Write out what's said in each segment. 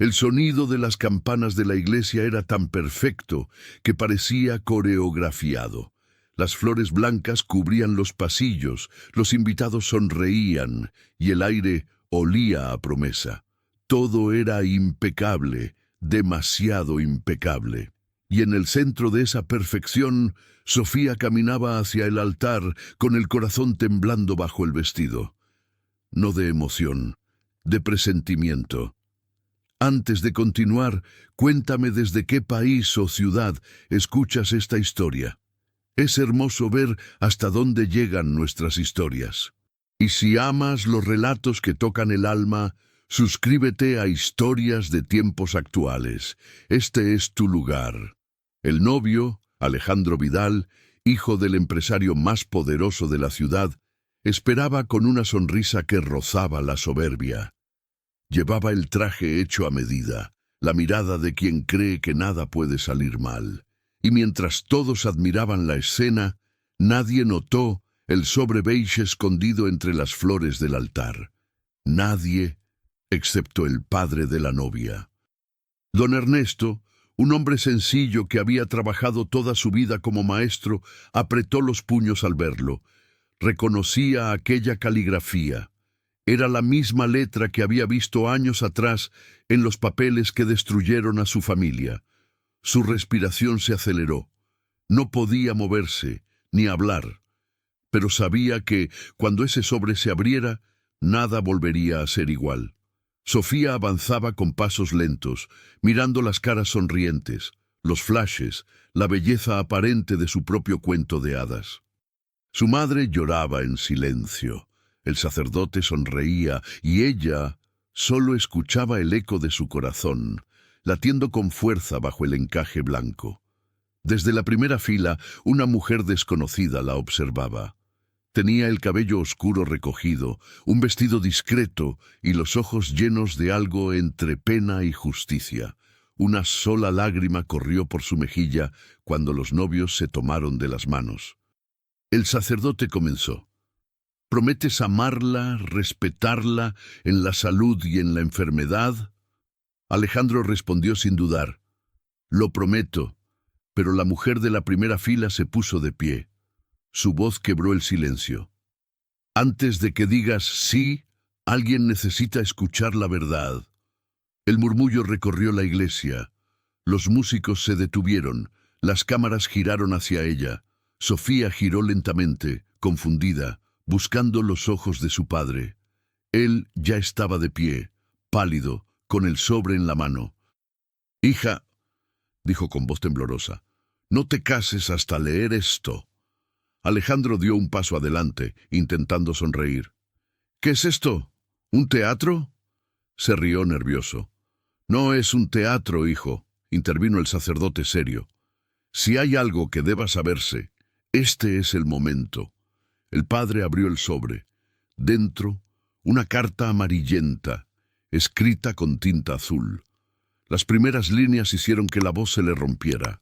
El sonido de las campanas de la iglesia era tan perfecto que parecía coreografiado. Las flores blancas cubrían los pasillos, los invitados sonreían y el aire olía a promesa. Todo era impecable, demasiado impecable. Y en el centro de esa perfección, Sofía caminaba hacia el altar con el corazón temblando bajo el vestido. No de emoción, de presentimiento. Antes de continuar, cuéntame desde qué país o ciudad escuchas esta historia. Es hermoso ver hasta dónde llegan nuestras historias. Y si amas los relatos que tocan el alma, suscríbete a Historias de Tiempos Actuales. Este es tu lugar. El novio, Alejandro Vidal, hijo del empresario más poderoso de la ciudad, esperaba con una sonrisa que rozaba la soberbia. Llevaba el traje hecho a medida, la mirada de quien cree que nada puede salir mal. Y mientras todos admiraban la escena, nadie notó el sobre beige escondido entre las flores del altar. Nadie, excepto el padre de la novia. Don Ernesto, un hombre sencillo que había trabajado toda su vida como maestro, apretó los puños al verlo. Reconocía aquella caligrafía. Era la misma letra que había visto años atrás en los papeles que destruyeron a su familia. Su respiración se aceleró. No podía moverse, ni hablar. Pero sabía que, cuando ese sobre se abriera, nada volvería a ser igual. Sofía avanzaba con pasos lentos, mirando las caras sonrientes, los flashes, la belleza aparente de su propio cuento de hadas. Su madre lloraba en silencio. El sacerdote sonreía y ella solo escuchaba el eco de su corazón, latiendo con fuerza bajo el encaje blanco. Desde la primera fila, una mujer desconocida la observaba. Tenía el cabello oscuro recogido, un vestido discreto y los ojos llenos de algo entre pena y justicia. Una sola lágrima corrió por su mejilla cuando los novios se tomaron de las manos. El sacerdote comenzó. ¿Prometes amarla, respetarla, en la salud y en la enfermedad? Alejandro respondió sin dudar. Lo prometo, pero la mujer de la primera fila se puso de pie. Su voz quebró el silencio. Antes de que digas sí, alguien necesita escuchar la verdad. El murmullo recorrió la iglesia. Los músicos se detuvieron, las cámaras giraron hacia ella. Sofía giró lentamente, confundida, buscando los ojos de su padre. Él ya estaba de pie, pálido, con el sobre en la mano. «Hija», dijo con voz temblorosa, «no te cases hasta leer esto». Alejandro dio un paso adelante, intentando sonreír. «¿Qué es esto? ¿Un teatro?» Se rió nervioso. «No es un teatro, hijo», intervino el sacerdote serio. «Si hay algo que deba saberse, este es el momento». El padre abrió el sobre. Dentro, una carta amarillenta, escrita con tinta azul. Las primeras líneas hicieron que la voz se le rompiera.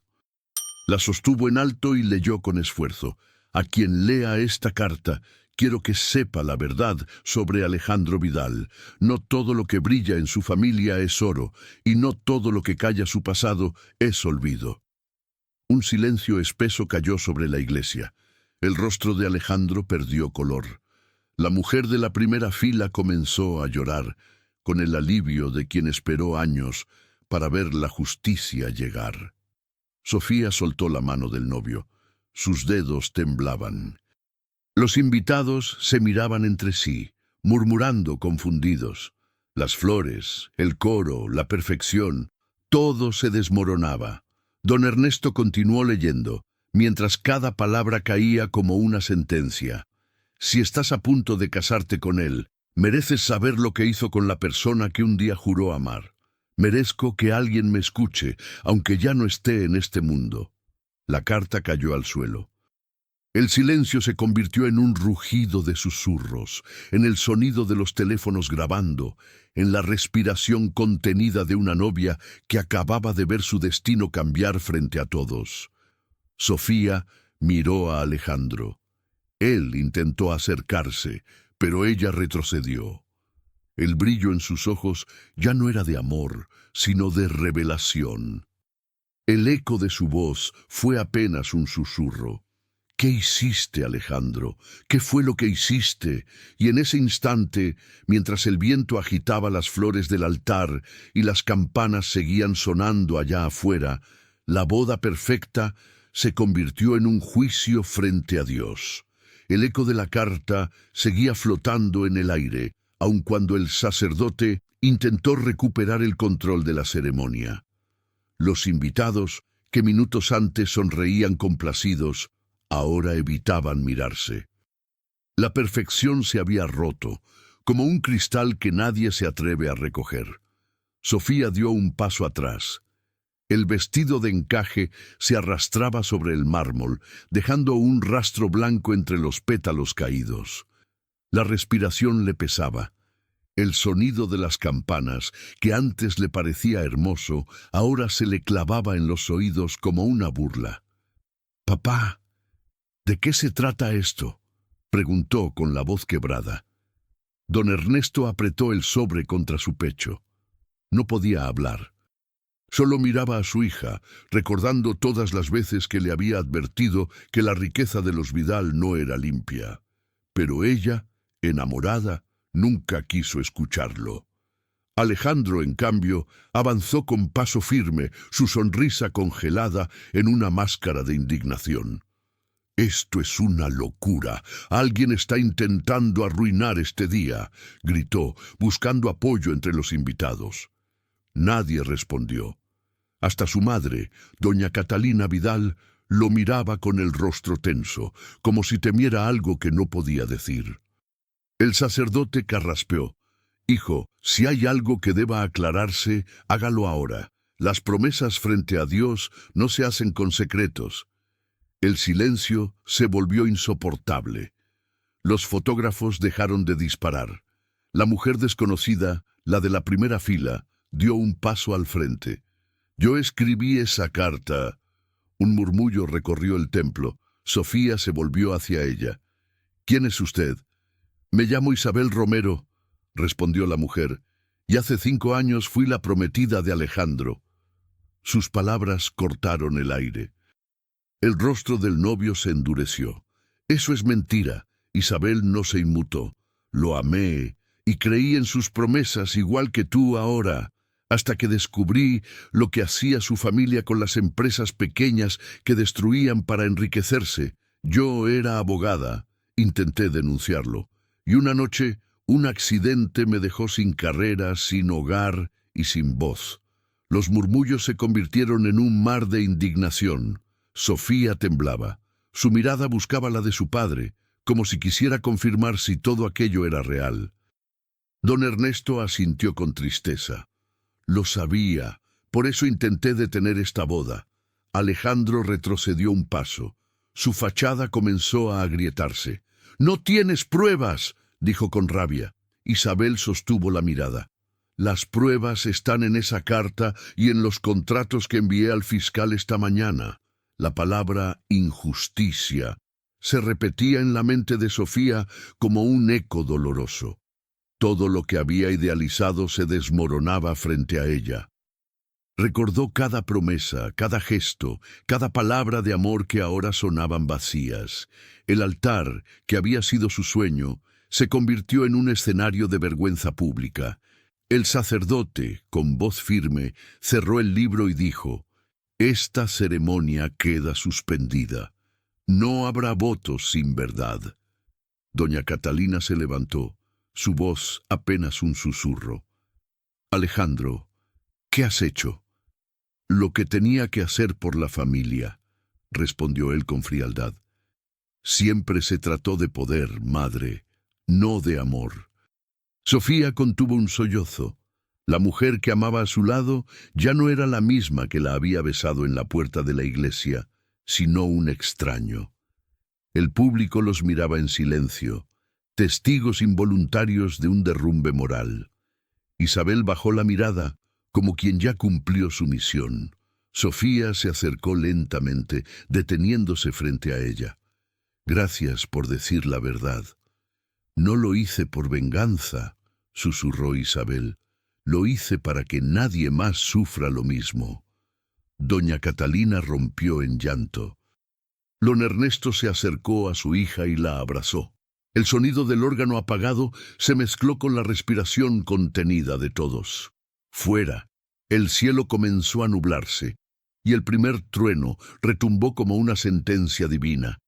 La sostuvo en alto y leyó con esfuerzo. «A quien lea esta carta, quiero que sepa la verdad sobre Alejandro Vidal. No todo lo que brilla en su familia es oro, y no todo lo que calla su pasado es olvido». Un silencio espeso cayó sobre la iglesia. El rostro de Alejandro perdió color. La mujer de la primera fila comenzó a llorar, con el alivio de quien esperó años para ver la justicia llegar. Sofía soltó la mano del novio. Sus dedos temblaban. Los invitados se miraban entre sí, murmurando confundidos. Las flores, el coro, la perfección, todo se desmoronaba. Don Ernesto continuó leyendo, mientras cada palabra caía como una sentencia. «Si estás a punto de casarte con él, mereces saber lo que hizo con la persona que un día juró amar. Merezco que alguien me escuche, aunque ya no esté en este mundo». La carta cayó al suelo. El silencio se convirtió en un rugido de susurros, en el sonido de los teléfonos grabando, en la respiración contenida de una novia que acababa de ver su destino cambiar frente a todos. Sofía miró a Alejandro. Él intentó acercarse, pero ella retrocedió. El brillo en sus ojos ya no era de amor, sino de revelación. El eco de su voz fue apenas un susurro. «¿Qué hiciste, Alejandro? ¿Qué fue lo que hiciste?» Y en ese instante, mientras el viento agitaba las flores del altar y las campanas seguían sonando allá afuera, la boda perfecta se convirtió en un juicio frente a Dios. El eco de la carta seguía flotando en el aire, aun cuando el sacerdote intentó recuperar el control de la ceremonia. Los invitados, que minutos antes sonreían complacidos, ahora evitaban mirarse. La perfección se había roto, como un cristal que nadie se atreve a recoger. Sofía dio un paso atrás. El vestido de encaje se arrastraba sobre el mármol, dejando un rastro blanco entre los pétalos caídos. La respiración le pesaba. El sonido de las campanas, que antes le parecía hermoso, ahora se le clavaba en los oídos como una burla. «Papá, ¿de qué se trata esto?», preguntó con la voz quebrada. Don Ernesto apretó el sobre contra su pecho. No podía hablar. Solo miraba a su hija, recordando todas las veces que le había advertido que la riqueza de los Vidal no era limpia. Pero ella, enamorada, nunca quiso escucharlo. Alejandro, en cambio, avanzó con paso firme, su sonrisa congelada en una máscara de indignación. «Esto es una locura. Alguien está intentando arruinar este día», gritó, buscando apoyo entre los invitados. Nadie respondió. Hasta su madre, doña Catalina Vidal, lo miraba con el rostro tenso, como si temiera algo que no podía decir. El sacerdote carraspeó. «Hijo, si hay algo que deba aclararse, hágalo ahora. Las promesas frente a Dios no se hacen con secretos». El silencio se volvió insoportable. Los fotógrafos dejaron de disparar. La mujer desconocida, la de la primera fila, dio un paso al frente. «Yo escribí esa carta». Un murmullo recorrió el templo. Sofía se volvió hacia ella. «¿Quién es usted?» «Me llamo Isabel Romero», respondió la mujer, «y hace 5 años fui la prometida de Alejandro». Sus palabras cortaron el aire. El rostro del novio se endureció. «Eso es mentira. Isabel no se inmutó. Lo amé y creí en sus promesas igual que tú ahora, hasta que descubrí lo que hacía su familia con las empresas pequeñas que destruían para enriquecerse. Yo era abogada. Intenté denunciarlo. Y una noche, un accidente me dejó sin carrera, sin hogar y sin voz. Los murmullos se convirtieron en un mar de indignación. Sofía temblaba. Su mirada buscaba la de su padre, como si quisiera confirmar si todo aquello era real. Don Ernesto asintió con tristeza. «Lo sabía, por eso intenté detener esta boda». Alejandro retrocedió un paso. Su fachada comenzó a agrietarse. «¡No tienes pruebas!», dijo con rabia. Isabel sostuvo la mirada. «Las pruebas están en esa carta y en los contratos que envié al fiscal esta mañana». La palabra injusticia se repetía en la mente de Sofía como un eco doloroso. Todo lo que había idealizado se desmoronaba frente a ella. Recordó cada promesa, cada gesto, cada palabra de amor que ahora sonaban vacías. El altar, que había sido su sueño, se convirtió en un escenario de vergüenza pública. El sacerdote, con voz firme, cerró el libro y dijo: «Esta ceremonia queda suspendida. No habrá votos sin verdad». Doña Catalina se levantó, su voz apenas un susurro. «Alejandro, ¿qué has hecho?» «Lo que tenía que hacer por la familia», respondió él con frialdad. «Siempre se trató de poder, madre, no de amor». Sofía contuvo un sollozo. La mujer que amaba a su lado ya no era la misma que la había besado en la puerta de la iglesia, sino un extraño. El público los miraba en silencio, testigos involuntarios de un derrumbe moral. Isabel bajó la mirada, como quien ya cumplió su misión. Sofía se acercó lentamente, deteniéndose frente a ella. «Gracias por decir la verdad». «No lo hice por venganza», susurró Isabel. Lo hice para que nadie más sufra lo mismo. Doña Catalina rompió en llanto. Don Ernesto se acercó a su hija y la abrazó. El sonido del órgano apagado se mezcló con la respiración contenida de todos. Fuera, el cielo comenzó a nublarse, y el primer trueno retumbó como una sentencia divina,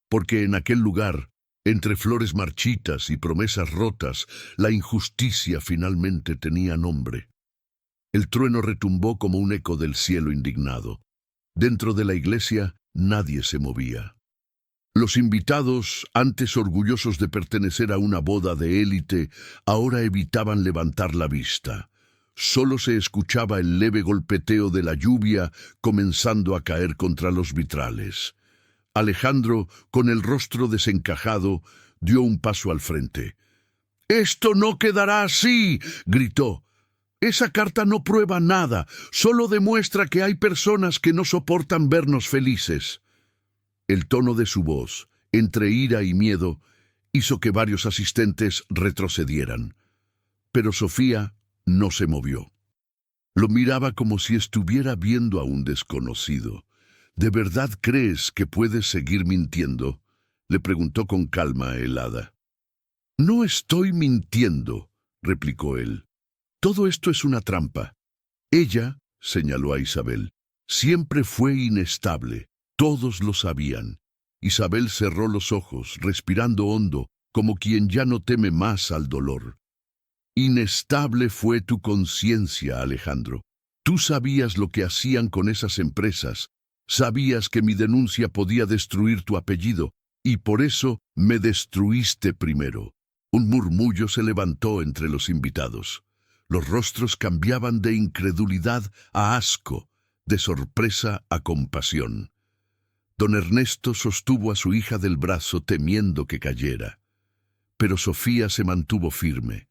porque en aquel lugar, entre flores marchitas y promesas rotas, la injusticia finalmente tenía nombre. El trueno retumbó como un eco del cielo indignado. Dentro de la iglesia nadie se movía. Los invitados, antes orgullosos de pertenecer a una boda de élite, ahora evitaban levantar la vista. Solo se escuchaba el leve golpeteo de la lluvia comenzando a caer contra los vitrales. Alejandro, con el rostro desencajado, dio un paso al frente. «¡Esto no quedará así!», gritó. «Esa carta no prueba nada, solo demuestra que hay personas que no soportan vernos felices». El tono de su voz, entre ira y miedo, hizo que varios asistentes retrocedieran. Pero Sofía no se movió. Lo miraba como si estuviera viendo a un desconocido. «¿De verdad crees que puedes seguir mintiendo?», le preguntó con calma el hada. «No estoy mintiendo», replicó él. «Todo esto es una trampa. Ella», señaló a Isabel, «siempre fue inestable. Todos lo sabían». Isabel cerró los ojos, respirando hondo, como quien ya no teme más al dolor. «Inestable fue tu conciencia, Alejandro. Tú sabías lo que hacían con esas empresas. Sabías que mi denuncia podía destruir tu apellido, y por eso me destruiste primero». Un murmullo se levantó entre los invitados. Los rostros cambiaban de incredulidad a asco, de sorpresa a compasión. Don Ernesto sostuvo a su hija del brazo temiendo que cayera. Pero Sofía se mantuvo firme,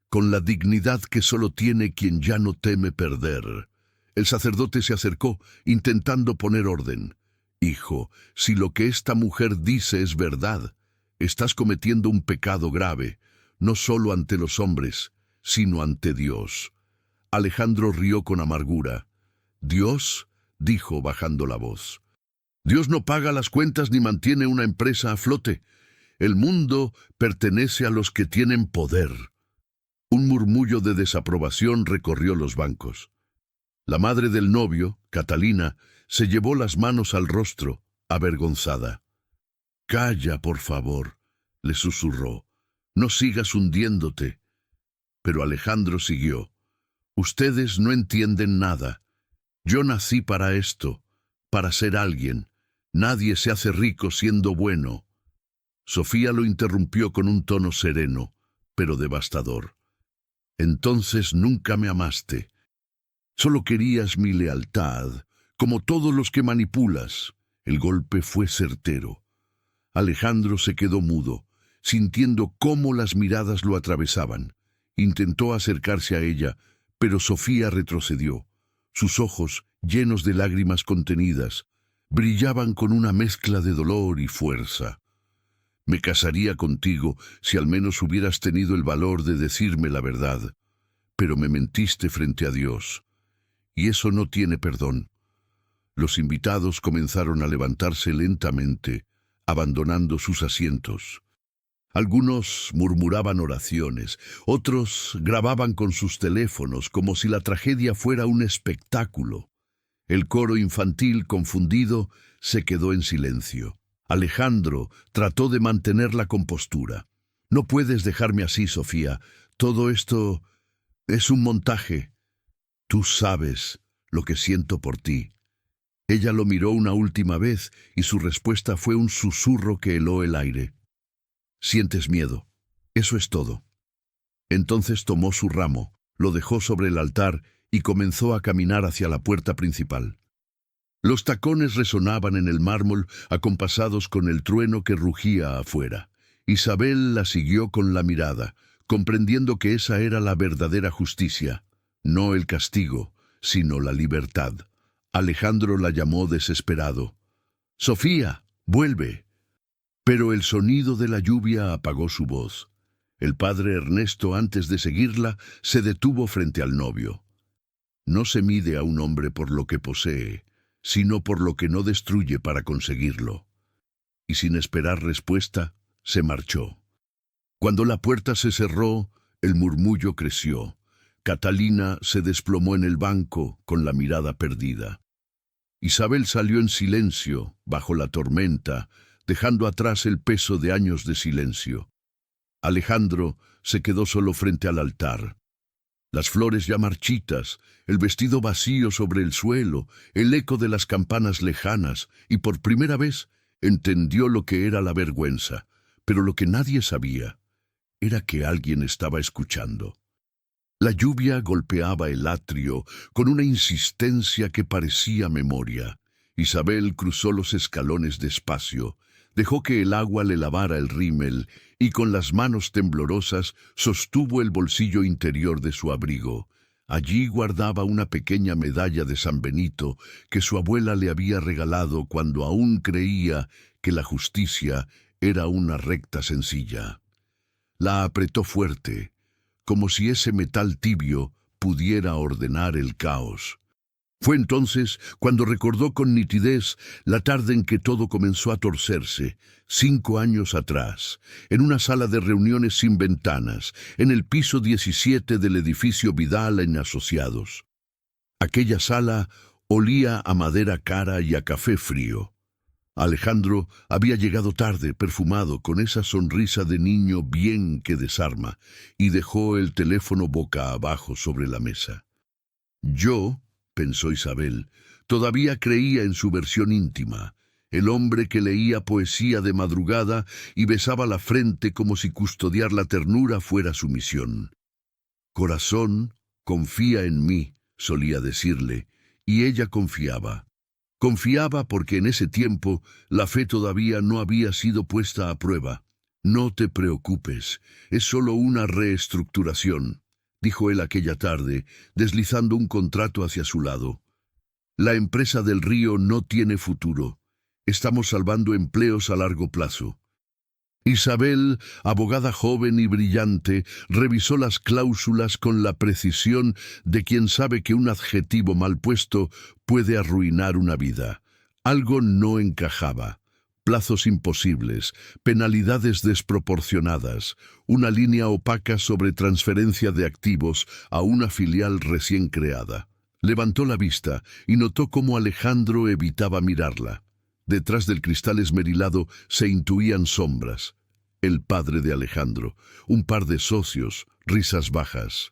con la dignidad que solo tiene quien ya no teme perder. El sacerdote se acercó, intentando poner orden. «Hijo, si lo que esta mujer dice es verdad, estás cometiendo un pecado grave, no solo ante los hombres, sino ante Dios». Alejandro rió con amargura. «¿Dios?», dijo bajando la voz. «Dios no paga las cuentas ni mantiene una empresa a flote. El mundo pertenece a los que tienen poder». Un murmullo de desaprobación recorrió los bancos. La madre del novio, Catalina, se llevó las manos al rostro, avergonzada. «Calla, por favor», le susurró. «No sigas hundiéndote». Pero Alejandro siguió. «Ustedes no entienden nada. Yo nací para esto, para ser alguien. Nadie se hace rico siendo bueno». Sofía lo interrumpió con un tono sereno, pero devastador. «Entonces nunca me amaste. Solo querías mi lealtad, como todos los que manipulas». El golpe fue certero. Alejandro se quedó mudo, sintiendo cómo las miradas lo atravesaban. Intentó acercarse a ella, pero Sofía retrocedió. Sus ojos, llenos de lágrimas contenidas, brillaban con una mezcla de dolor y fuerza. «Me casaría contigo si al menos hubieras tenido el valor de decirme la verdad, pero me mentiste frente a Dios, y eso no tiene perdón». Los invitados comenzaron a levantarse lentamente, abandonando sus asientos. Algunos murmuraban oraciones, otros grababan con sus teléfonos como si la tragedia fuera un espectáculo. El coro infantil, confundido, se quedó en silencio. Alejandro trató de mantener la compostura. «No puedes dejarme así, Sofía. Todo esto es un montaje. Tú sabes lo que siento por ti». Ella lo miró una última vez y su respuesta fue un susurro que heló el aire. «Sientes miedo. Eso es todo». Entonces tomó su ramo, lo dejó sobre el altar y comenzó a caminar hacia la puerta principal. Los tacones resonaban en el mármol, acompasados con el trueno que rugía afuera. Isabel la siguió con la mirada, comprendiendo que esa era la verdadera justicia, no el castigo, sino la libertad. Alejandro la llamó desesperado. «Sofía, vuelve». Pero el sonido de la lluvia apagó su voz. El padre Ernesto, antes de seguirla, se detuvo frente al novio. No se mide a un hombre por lo que posee, sino por lo que no destruye para conseguirlo. Y sin esperar respuesta, se marchó. Cuando la puerta se cerró, el murmullo creció. Catalina se desplomó en el banco con la mirada perdida. Isabel salió en silencio, bajo la tormenta, dejando atrás el peso de años de silencio. Alejandro se quedó solo frente al altar. Las flores ya marchitas, el vestido vacío sobre el suelo, el eco de las campanas lejanas, y por primera vez entendió lo que era la vergüenza, pero lo que nadie sabía era que alguien estaba escuchando. La lluvia golpeaba el atrio con una insistencia que parecía memoria. Isabel cruzó los escalones despacio, dejó que el agua le lavara el rímel y con las manos temblorosas sostuvo el bolsillo interior de su abrigo. Allí guardaba una pequeña medalla de San Benito que su abuela le había regalado cuando aún creía que la justicia era una recta sencilla. La apretó fuerte, como si ese metal tibio pudiera ordenar el caos. Fue entonces cuando recordó con nitidez la tarde en que todo comenzó a torcerse, 5 años atrás, en una sala de reuniones sin ventanas, en el piso 17 del edificio Vidal en Asociados. Aquella sala olía a madera cara y a café frío. Alejandro había llegado tarde, perfumado, con esa sonrisa de niño bien que desarma, y dejó el teléfono boca abajo sobre la mesa. Yo, pensó Isabel, todavía creía en su versión íntima, el hombre que leía poesía de madrugada y besaba la frente como si custodiar la ternura fuera su misión. Corazón, confía en mí, solía decirle, y ella confiaba. Confiaba porque en ese tiempo la fe todavía no había sido puesta a prueba. No te preocupes, es solo una reestructuración, dijo él aquella tarde, deslizando un contrato hacia su lado. La empresa del río no tiene futuro. Estamos salvando empleos a largo plazo. Isabel, abogada joven y brillante, revisó las cláusulas con la precisión de quien sabe que un adjetivo mal puesto puede arruinar una vida. Algo no encajaba. Plazos imposibles, penalidades desproporcionadas, una línea opaca sobre transferencia de activos a una filial recién creada. Levantó la vista y notó cómo Alejandro evitaba mirarla. Detrás del cristal esmerilado se intuían sombras. El padre de Alejandro, un par de socios, risas bajas.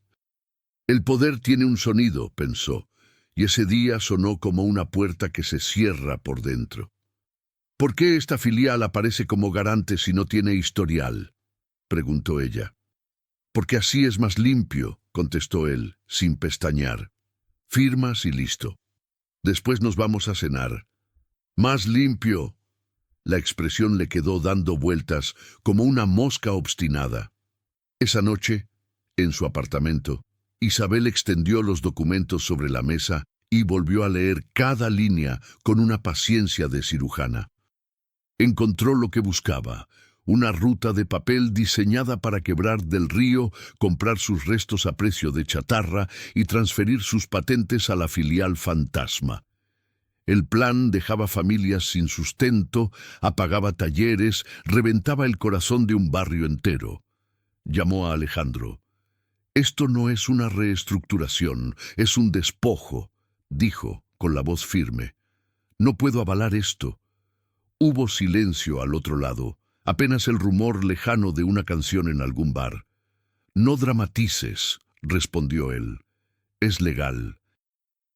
El poder tiene un sonido, pensó, y ese día sonó como una puerta que se cierra por dentro. ¿Por qué esta filial aparece como garante si no tiene historial?, preguntó ella. Porque así es más limpio, contestó él, sin pestañear. Firmas y listo. Después nos vamos a cenar. Más limpio. La expresión le quedó dando vueltas como una mosca obstinada. Esa noche, en su apartamento, Isabel extendió los documentos sobre la mesa y volvió a leer cada línea con una paciencia de cirujana. Encontró lo que buscaba, una ruta de papel diseñada para quebrar del río, comprar sus restos a precio de chatarra y transferir sus patentes a la filial fantasma. El plan dejaba familias sin sustento, apagaba talleres, reventaba el corazón de un barrio entero. Llamó a Alejandro. «Esto no es una reestructuración, es un despojo», dijo con la voz firme. «No puedo avalar esto». Hubo silencio al otro lado, apenas el rumor lejano de una canción en algún bar. «No dramatices», respondió él. «Es legal».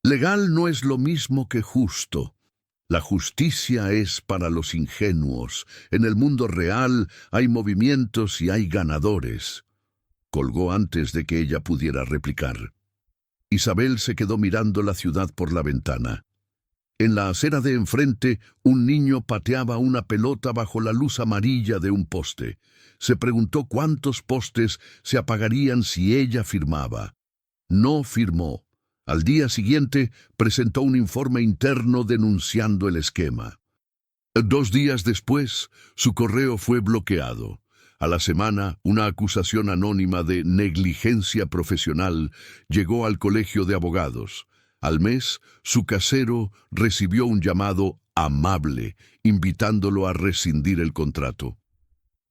Legal no es lo mismo que justo. La justicia es para los ingenuos. En el mundo real hay movimientos y hay ganadores. Colgó antes de que ella pudiera replicar. Isabel se quedó mirando la ciudad por la ventana. En la acera de enfrente, un niño pateaba una pelota bajo la luz amarilla de un poste. Se preguntó cuántos postes se apagarían si ella firmaba. No firmó. Al día siguiente, presentó un informe interno denunciando el esquema. 2 días después, su correo fue bloqueado. A la semana, una acusación anónima de negligencia profesional llegó al colegio de abogados. Al mes, su casero recibió un llamado amable, invitándolo a rescindir el contrato.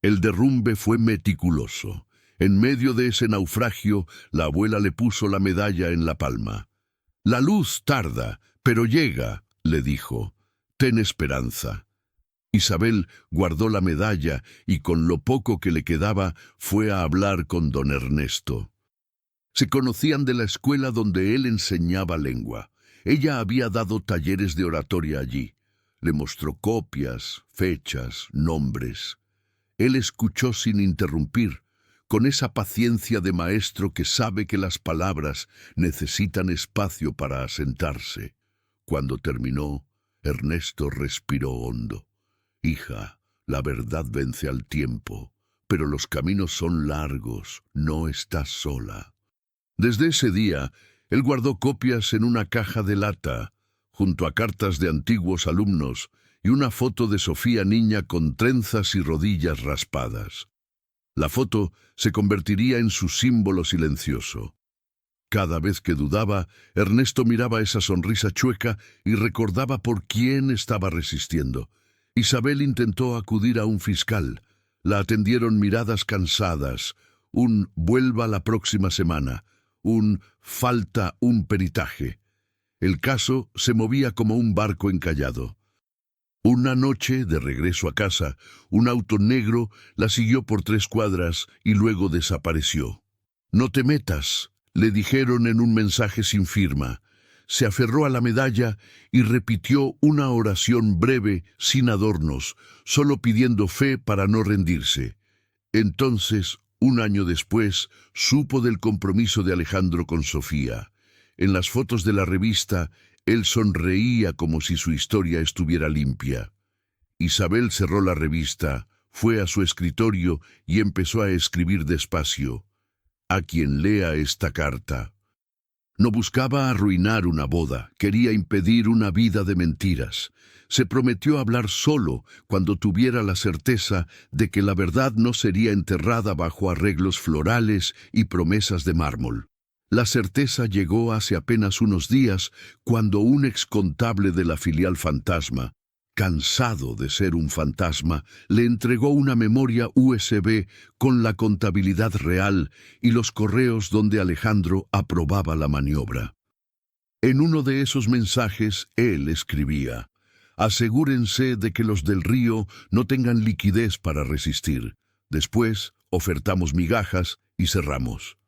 El derrumbe fue meticuloso. En medio de ese naufragio, la abuela le puso la medalla en la palma. «La luz tarda, pero llega», le dijo. «Ten esperanza». Isabel guardó la medalla y con lo poco que le quedaba fue a hablar con don Ernesto. Se conocían de la escuela donde él enseñaba lengua. Ella había dado talleres de oratoria allí. Le mostró copias, fechas, nombres. Él escuchó sin interrumpir, con esa paciencia de maestro que sabe que las palabras necesitan espacio para asentarse. Cuando terminó, Ernesto respiró hondo. «Hija, la verdad vence al tiempo, pero los caminos son largos, no estás sola». Desde ese día, él guardó copias en una caja de lata, junto a cartas de antiguos alumnos y una foto de Sofía niña con trenzas y rodillas raspadas. La foto se convertiría en su símbolo silencioso. Cada vez que dudaba, Ernesto miraba esa sonrisa chueca y recordaba por quién estaba resistiendo. Isabel intentó acudir a un fiscal. La atendieron miradas cansadas, un «vuelva la próxima semana», un «falta un peritaje». El caso se movía como un barco encallado. Una noche, de regreso a casa, un auto negro la siguió por 3 cuadras y luego desapareció. «No te metas», le dijeron en un mensaje sin firma. Se aferró a la medalla y repitió una oración breve, sin adornos, solo pidiendo fe para no rendirse. Entonces, un año después, supo del compromiso de Alejandro con Sofía. En las fotos de la revista, él sonreía como si su historia estuviera limpia. Isabel cerró la revista, fue a su escritorio y empezó a escribir despacio. «A quien lea esta carta». No buscaba arruinar una boda, quería impedir una vida de mentiras. Se prometió hablar solo cuando tuviera la certeza de que la verdad no sería enterrada bajo arreglos florales y promesas de mármol. La certeza llegó hace apenas unos días cuando un excontable de la filial Fantasma, cansado de ser un fantasma, le entregó una memoria USB con la contabilidad real y los correos donde Alejandro aprobaba la maniobra. En uno de esos mensajes él escribía: «Asegúrense de que los del Río no tengan liquidez para resistir. Después ofertamos migajas y cerramos».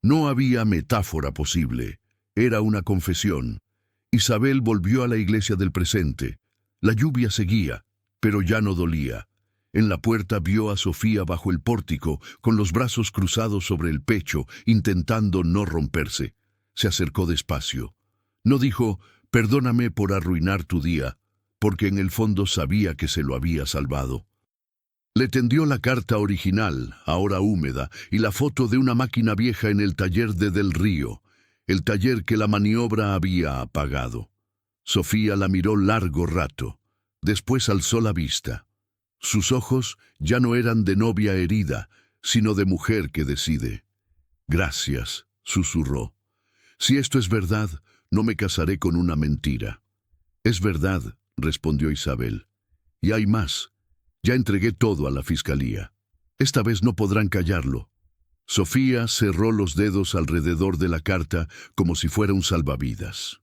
No había metáfora posible. Era una confesión. Isabel volvió a la iglesia del presente. La lluvia seguía, pero ya no dolía. En la puerta vio a Sofía bajo el pórtico, con los brazos cruzados sobre el pecho, intentando no romperse. Se acercó despacio. No dijo: «Perdóname por arruinar tu día», porque en el fondo sabía que se lo había salvado. Le tendió la carta original, ahora húmeda, y la foto de una máquina vieja en el taller de Del Río, el taller que la maniobra había apagado. Sofía la miró largo rato. Después alzó la vista. Sus ojos ya no eran de novia herida, sino de mujer que decide. «Gracias», susurró. «Si esto es verdad, no me casaré con una mentira». «Es verdad», respondió Isabel. «Y hay más. Ya entregué todo a la fiscalía. Esta vez no podrán callarlo». Sofía cerró los dedos alrededor de la carta como si fuera un salvavidas.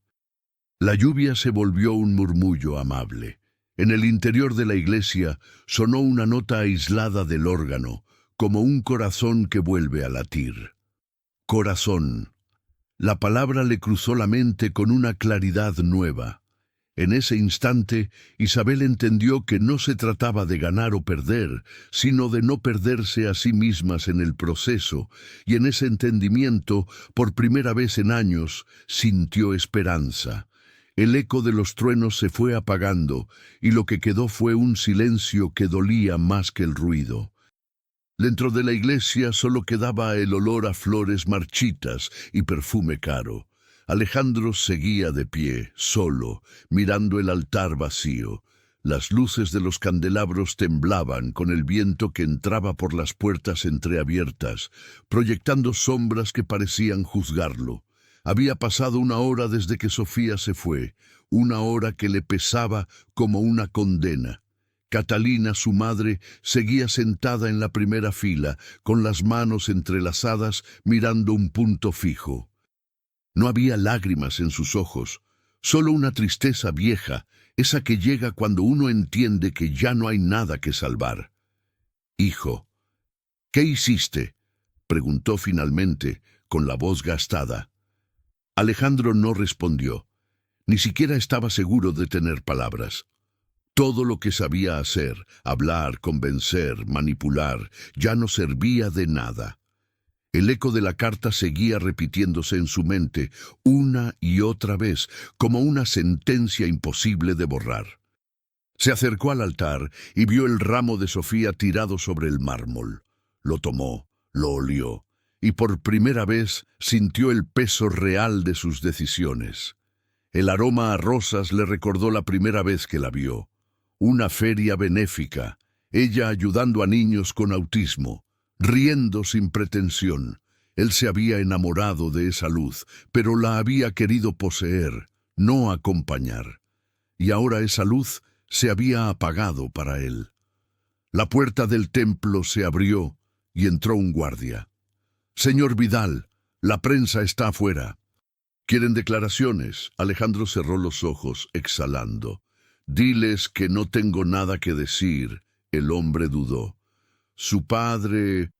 La lluvia se volvió un murmullo amable. En el interior de la iglesia sonó una nota aislada del órgano, como un corazón que vuelve a latir. Corazón. La palabra le cruzó la mente con una claridad nueva. En ese instante, Isabel entendió que no se trataba de ganar o perder, sino de no perderse a sí mismas en el proceso, y en ese entendimiento, por primera vez en años, sintió esperanza. El eco de los truenos se fue apagando, y lo que quedó fue un silencio que dolía más que el ruido. Dentro de la iglesia solo quedaba el olor a flores marchitas y perfume caro. Alejandro seguía de pie, solo, mirando el altar vacío. Las luces de los candelabros temblaban con el viento que entraba por las puertas entreabiertas, proyectando sombras que parecían juzgarlo. Había pasado una hora desde que Sofía se fue, una hora que le pesaba como una condena. Catalina, su madre, seguía sentada en la primera fila, con las manos entrelazadas, mirando un punto fijo. No había lágrimas en sus ojos, solo una tristeza vieja, esa que llega cuando uno entiende que ya no hay nada que salvar. «Hijo, ¿qué hiciste?», preguntó finalmente, con la voz gastada. Alejandro no respondió. Ni siquiera estaba seguro de tener palabras. Todo lo que sabía hacer, hablar, convencer, manipular, ya no servía de nada. El eco de la carta seguía repitiéndose en su mente una y otra vez, como una sentencia imposible de borrar. Se acercó al altar y vio el ramo de Sofía tirado sobre el mármol. Lo tomó, lo olió, y por primera vez sintió el peso real de sus decisiones. El aroma a rosas le recordó la primera vez que la vio. Una feria benéfica, ella ayudando a niños con autismo, riendo sin pretensión. Él se había enamorado de esa luz, pero la había querido poseer, no acompañar. Y ahora esa luz se había apagado para él. La puerta del templo se abrió y entró un guardia. «Señor Vidal, la prensa está afuera». «¿Quieren declaraciones?». Alejandro cerró los ojos, exhalando. «Diles que no tengo nada que decir». El hombre dudó. «Su padre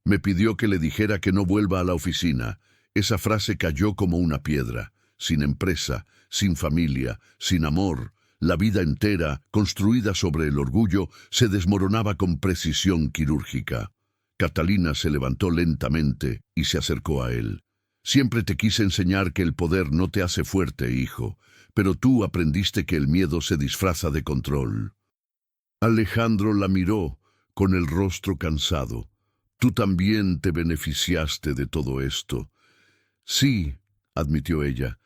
me pidió que le dijera que no vuelva a la oficina». Esa frase cayó como una piedra. Sin empresa, sin familia, sin amor, la vida entera, construida sobre el orgullo, se desmoronaba con precisión quirúrgica. Catalina se levantó lentamente y se acercó a él. «Siempre te quise enseñar que el poder no te hace fuerte, hijo, pero tú aprendiste que el miedo se disfraza de control». Alejandro la miró con el rostro cansado. «Tú también te beneficiaste de todo esto». «Sí», admitió ella,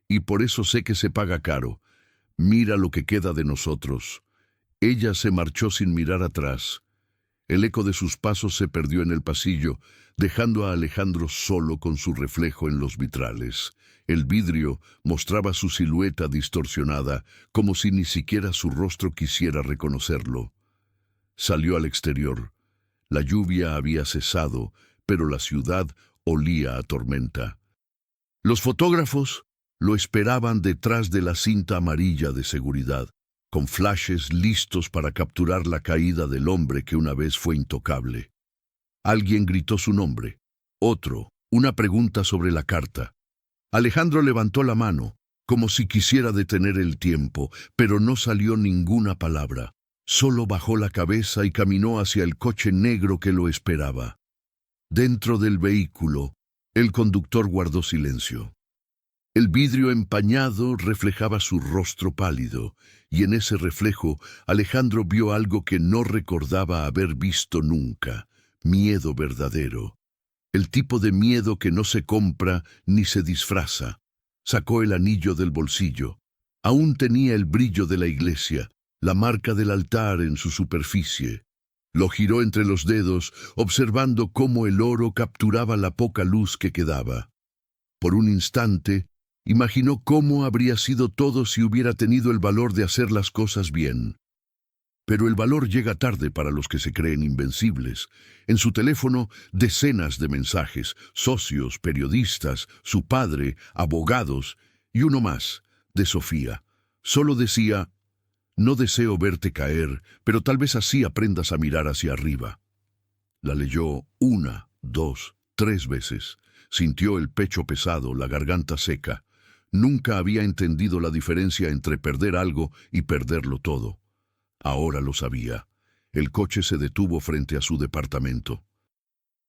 «y por eso sé que se paga caro. Mira lo que queda de nosotros». Ella se marchó sin mirar atrás. El eco de sus pasos se perdió en el pasillo, dejando a Alejandro solo con su reflejo en los vitrales. El vidrio mostraba su silueta distorsionada, como si ni siquiera su rostro quisiera reconocerlo. Salió al exterior. La lluvia había cesado, pero la ciudad olía a tormenta. Los fotógrafos lo esperaban detrás de la cinta amarilla de seguridad, con flashes listos para capturar la caída del hombre que una vez fue intocable. Alguien gritó su nombre. Otro, una pregunta sobre la carta. Alejandro levantó la mano, como si quisiera detener el tiempo, pero no salió ninguna palabra. Solo bajó la cabeza y caminó hacia el coche negro que lo esperaba. Dentro del vehículo, el conductor guardó silencio. El vidrio empañado reflejaba su rostro pálido, y en ese reflejo Alejandro vio algo que no recordaba haber visto nunca: miedo verdadero. El tipo de miedo que no se compra ni se disfraza. Sacó el anillo del bolsillo. Aún tenía el brillo de la iglesia, la marca del altar en su superficie. Lo giró entre los dedos, observando cómo el oro capturaba la poca luz que quedaba. Por un instante, imaginó cómo habría sido todo si hubiera tenido el valor de hacer las cosas bien. Pero el valor llega tarde para los que se creen invencibles. En su teléfono, decenas de mensajes: socios, periodistas, su padre, abogados, y uno más, de Sofía. Solo decía: «No deseo verte caer, pero tal vez así aprendas a mirar hacia arriba». La leyó 1, 2, 3 veces. Sintió el pecho pesado, la garganta seca. Nunca había entendido la diferencia entre perder algo y perderlo todo. Ahora lo sabía. El coche se detuvo frente a su departamento.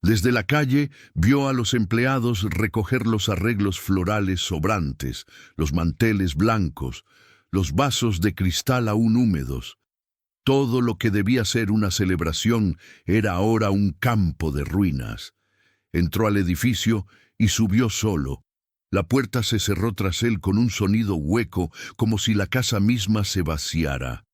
Desde la calle vio a los empleados recoger los arreglos florales sobrantes, los manteles blancos, los vasos de cristal aún húmedos. Todo lo que debía ser una celebración era ahora un campo de ruinas. Entró al edificio y subió solo. La puerta se cerró tras él con un sonido hueco, como si la casa misma se vaciara.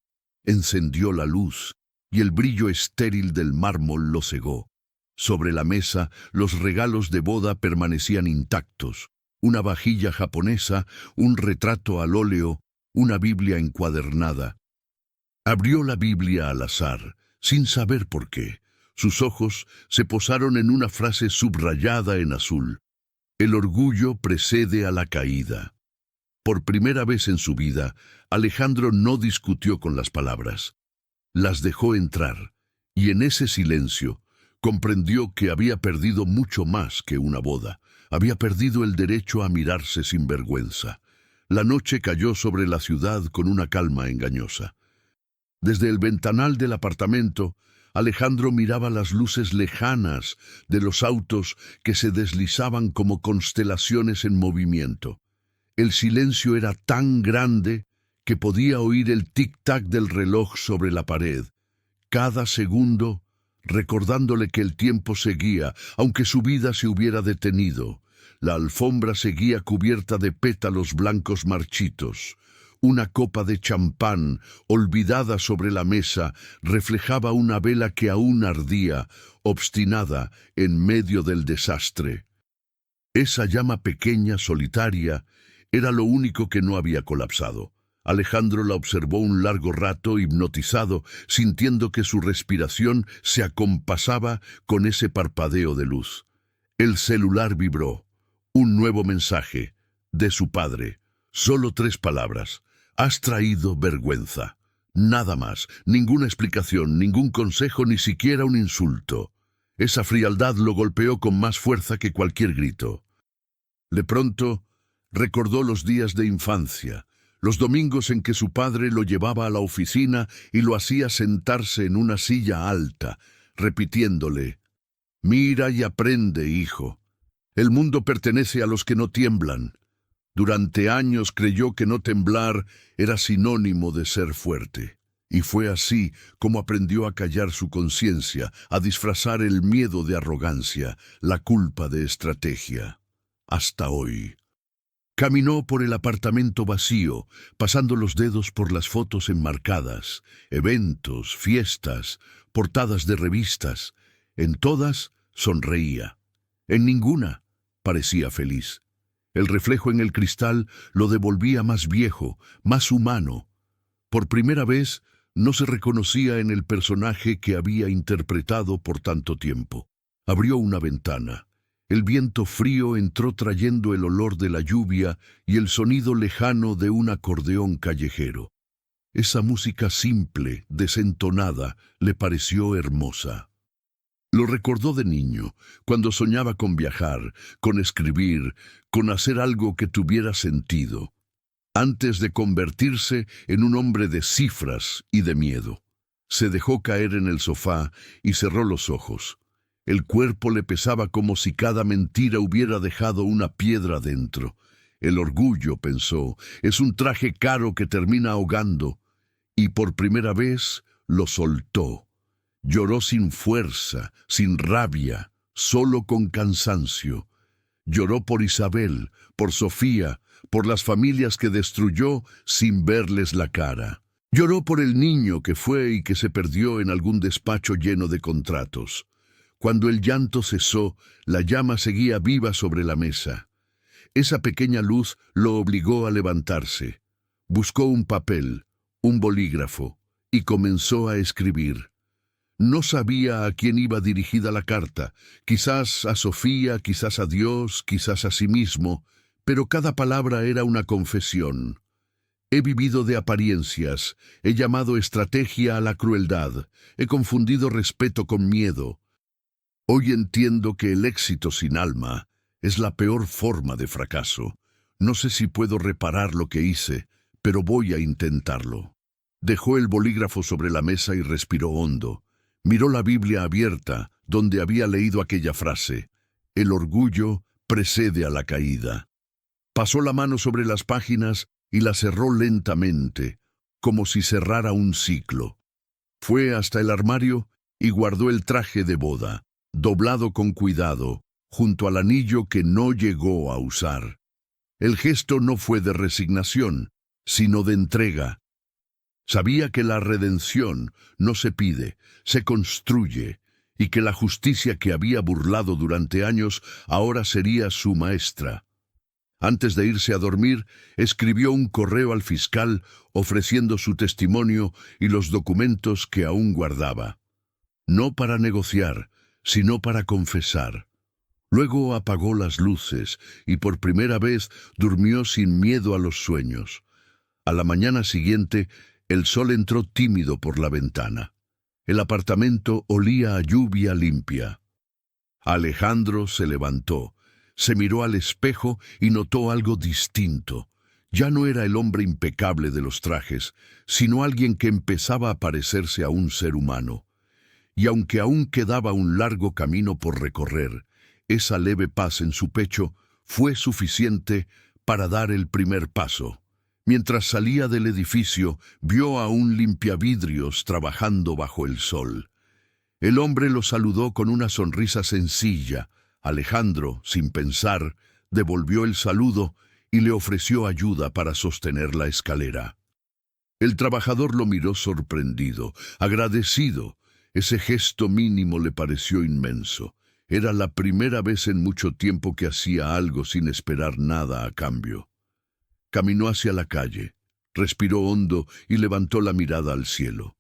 Encendió la luz, y el brillo estéril del mármol lo cegó. Sobre la mesa, los regalos de boda permanecían intactos. Una vajilla japonesa, un retrato al óleo, una Biblia encuadernada. Abrió la Biblia al azar, sin saber por qué. Sus ojos se posaron en una frase subrayada en azul. El orgullo precede a la caída. Por primera vez en su vida, Alejandro no discutió con las palabras. Las dejó entrar, y en ese silencio comprendió que había perdido mucho más que una boda. Había perdido el derecho a mirarse sin vergüenza. La noche cayó sobre la ciudad con una calma engañosa. Desde el ventanal del apartamento, Alejandro miraba las luces lejanas de los autos que se deslizaban como constelaciones en movimiento. El silencio era tan grande que podía oír el tic-tac del reloj sobre la pared. Cada segundo, recordándole que el tiempo seguía, aunque su vida se hubiera detenido. La alfombra seguía cubierta de pétalos blancos marchitos. Una copa de champán, olvidada sobre la mesa, reflejaba una vela que aún ardía, obstinada, en medio del desastre. Esa llama pequeña, solitaria, era lo único que no había colapsado. Alejandro la observó un largo rato, hipnotizado, sintiendo que su respiración se acompasaba con ese parpadeo de luz. El celular vibró. Un nuevo mensaje, de su padre. Solo 3 palabras. Has traído vergüenza. Nada más, ninguna explicación, ningún consejo, ni siquiera un insulto. Esa frialdad lo golpeó con más fuerza que cualquier grito. De pronto, recordó los días de infancia, los domingos en que su padre lo llevaba a la oficina y lo hacía sentarse en una silla alta, repitiéndole: «Mira y aprende, hijo. El mundo pertenece a los que no tiemblan». Durante años creyó que no temblar era sinónimo de ser fuerte. Y fue así como aprendió a callar su conciencia, a disfrazar el miedo de arrogancia, la culpa de estrategia. Hasta hoy. Caminó por el apartamento vacío, pasando los dedos por las fotos enmarcadas, eventos, fiestas, portadas de revistas. En todas sonreía. En ninguna parecía feliz. El reflejo en el cristal lo devolvía más viejo, más humano. Por primera vez no se reconocía en el personaje que había interpretado por tanto tiempo. Abrió una ventana. El viento frío entró trayendo el olor de la lluvia y el sonido lejano de un acordeón callejero. Esa música simple, desentonada, le pareció hermosa. Lo recordó de niño, cuando soñaba con viajar, con escribir, con hacer algo que tuviera sentido, antes de convertirse en un hombre de cifras y de miedo. Se dejó caer en el sofá y cerró los ojos. El cuerpo le pesaba como si cada mentira hubiera dejado una piedra dentro. El orgullo, pensó, es un traje caro que termina ahogando, y por primera vez lo soltó. Lloró sin fuerza, sin rabia, solo con cansancio. Lloró por Isabel, por Sofía, por las familias que destruyó sin verles la cara. Lloró por el niño que fue y que se perdió en algún despacho lleno de contratos. Cuando el llanto cesó, la llama seguía viva sobre la mesa. Esa pequeña luz lo obligó a levantarse. Buscó un papel, un bolígrafo, y comenzó a escribir. No sabía a quién iba dirigida la carta, quizás a Sofía, quizás a Dios, quizás a sí mismo, pero cada palabra era una confesión. He vivido de apariencias, he llamado estrategia a la crueldad, he confundido respeto con miedo. Hoy entiendo que el éxito sin alma es la peor forma de fracaso. No sé si puedo reparar lo que hice, pero voy a intentarlo. Dejó el bolígrafo sobre la mesa y respiró hondo. Miró la Biblia abierta, donde había leído aquella frase: «El orgullo precede a la caída». Pasó la mano sobre las páginas y la cerró lentamente, como si cerrara un ciclo. Fue hasta el armario y guardó el traje de boda, doblado con cuidado, junto al anillo que no llegó a usar. El gesto no fue de resignación, sino de entrega. Sabía que la redención no se pide, se construye, y que la justicia que había burlado durante años ahora sería su maestra. Antes de irse a dormir, escribió un correo al fiscal ofreciendo su testimonio y los documentos que aún guardaba. No para negociar, sino para confesar. Luego apagó las luces y por primera vez durmió sin miedo a los sueños. A la mañana siguiente, el sol entró tímido por la ventana. El apartamento olía a lluvia limpia. Alejandro se levantó, se miró al espejo y notó algo distinto. Ya no era el hombre impecable de los trajes, sino alguien que empezaba a parecerse a un ser humano. Y aunque aún quedaba un largo camino por recorrer, esa leve paz en su pecho fue suficiente para dar el primer paso. Mientras salía del edificio, vio a un limpiavidrios trabajando bajo el sol. El hombre lo saludó con una sonrisa sencilla. Alejandro, sin pensar, devolvió el saludo y le ofreció ayuda para sostener la escalera. El trabajador lo miró sorprendido, agradecido. Ese gesto mínimo le pareció inmenso. Era la primera vez en mucho tiempo que hacía algo sin esperar nada a cambio. Caminó hacia la calle, respiró hondo y levantó la mirada al cielo.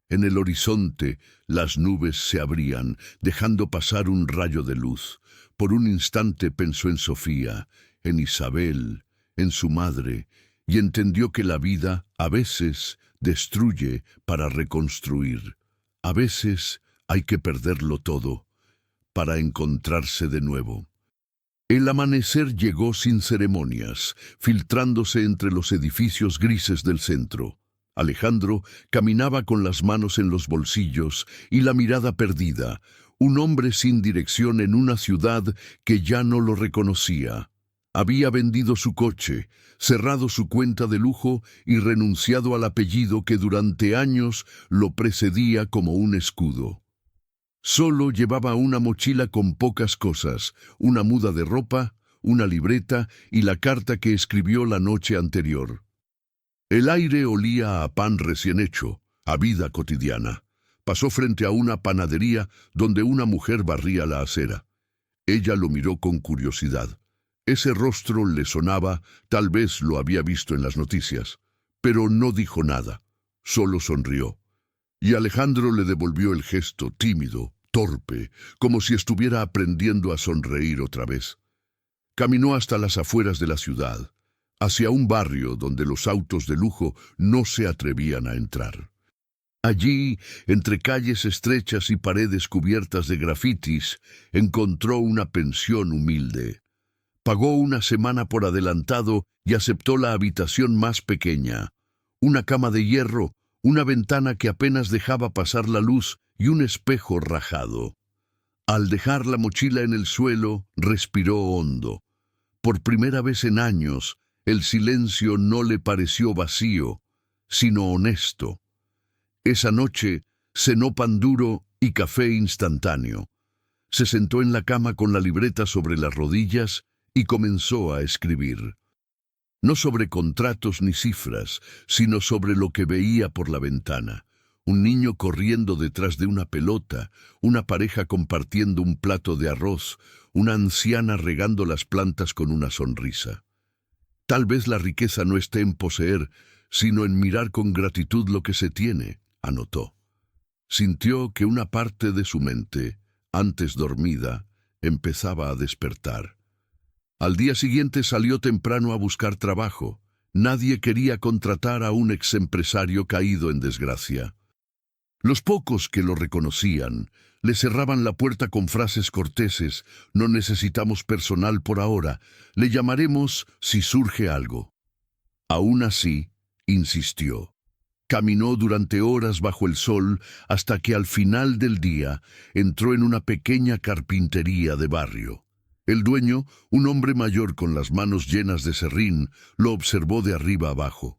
En el horizonte, las nubes se abrían, dejando pasar un rayo de luz. Por un instante pensó en Sofía, en Isabel, en su madre, y entendió que la vida, a veces, destruye para reconstruir. A veces hay que perderlo todo para encontrarse de nuevo. El amanecer llegó sin ceremonias, filtrándose entre los edificios grises del centro. Alejandro caminaba con las manos en los bolsillos y la mirada perdida, un hombre sin dirección en una ciudad que ya no lo reconocía. Había vendido su coche, cerrado su cuenta de lujo y renunciado al apellido que durante años lo precedía como un escudo. Solo llevaba una mochila con pocas cosas, una muda de ropa, una libreta y la carta que escribió la noche anterior. El aire olía a pan recién hecho, a vida cotidiana. Pasó frente a una panadería donde una mujer barría la acera. Ella lo miró con curiosidad. Ese rostro le sonaba, tal vez lo había visto en las noticias, pero no dijo nada, solo sonrió. Y Alejandro le devolvió el gesto tímido, torpe, como si estuviera aprendiendo a sonreír otra vez. Caminó hasta las afueras de la ciudad, hacia un barrio donde los autos de lujo no se atrevían a entrar. Allí, entre calles estrechas y paredes cubiertas de grafitis, encontró una pensión humilde. Pagó una semana por adelantado y aceptó la habitación más pequeña, una cama de hierro, una ventana que apenas dejaba pasar la luz y un espejo rajado. Al dejar la mochila en el suelo, respiró hondo. Por primera vez en años, el silencio no le pareció vacío, sino honesto. Esa noche cenó pan duro y café instantáneo. Se sentó en la cama con la libreta sobre las rodillas y comenzó a escribir. No sobre contratos ni cifras, sino sobre lo que veía por la ventana. Un niño corriendo detrás de una pelota, una pareja compartiendo un plato de arroz, una anciana regando las plantas con una sonrisa. Tal vez la riqueza no esté en poseer, sino en mirar con gratitud lo que se tiene, anotó. Sintió que una parte de su mente, antes dormida, empezaba a despertar. Al día siguiente salió temprano a buscar trabajo. Nadie quería contratar a un exempresario caído en desgracia. Los pocos que lo reconocían le cerraban la puerta con frases corteses: no necesitamos personal por ahora, le llamaremos si surge algo. Aún así, insistió. Caminó durante horas bajo el sol hasta que al final del día entró en una pequeña carpintería de barrio. El dueño, un hombre mayor con las manos llenas de serrín, lo observó de arriba abajo.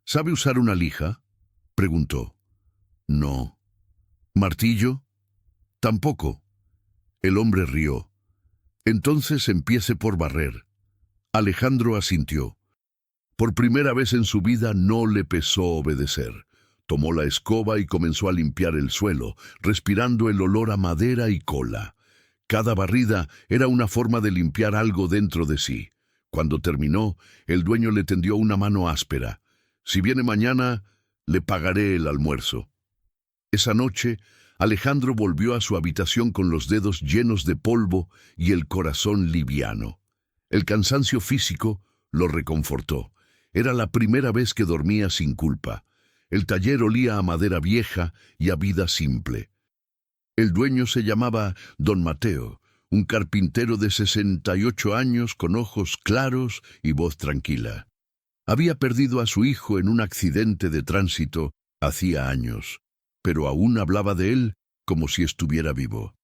¿Sabe usar una lija?, preguntó. No. ¿Martillo? Tampoco. El hombre rió. Entonces empiece por barrer. Alejandro asintió. Por primera vez en su vida no le pesó obedecer. Tomó la escoba y comenzó a limpiar el suelo, respirando el olor a madera y cola. Cada barrida era una forma de limpiar algo dentro de sí. Cuando terminó, el dueño le tendió una mano áspera. «Si viene mañana, le pagaré el almuerzo». Esa noche, Alejandro volvió a su habitación con los dedos llenos de polvo y el corazón liviano. El cansancio físico lo reconfortó. Era la primera vez que dormía sin culpa. El taller olía a madera vieja y a vida simple. El dueño se llamaba Don Mateo, un carpintero de 68 años con ojos claros y voz tranquila. Había perdido a su hijo en un accidente de tránsito hacía años, pero aún hablaba de él como si estuviera vivo.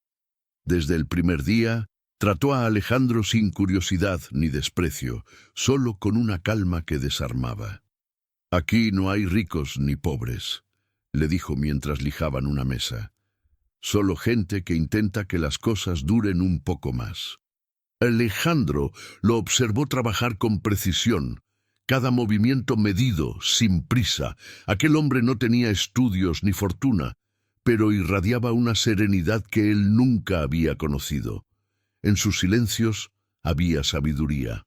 Desde el primer día, trató a Alejandro sin curiosidad ni desprecio, solo con una calma que desarmaba. «Aquí no hay ricos ni pobres», le dijo mientras lijaban una mesa. «Solo gente que intenta que las cosas duren un poco más». Alejandro lo observó trabajar con precisión, cada movimiento medido, sin prisa. Aquel hombre no tenía estudios ni fortuna, pero irradiaba una serenidad que él nunca había conocido. En sus silencios había sabiduría.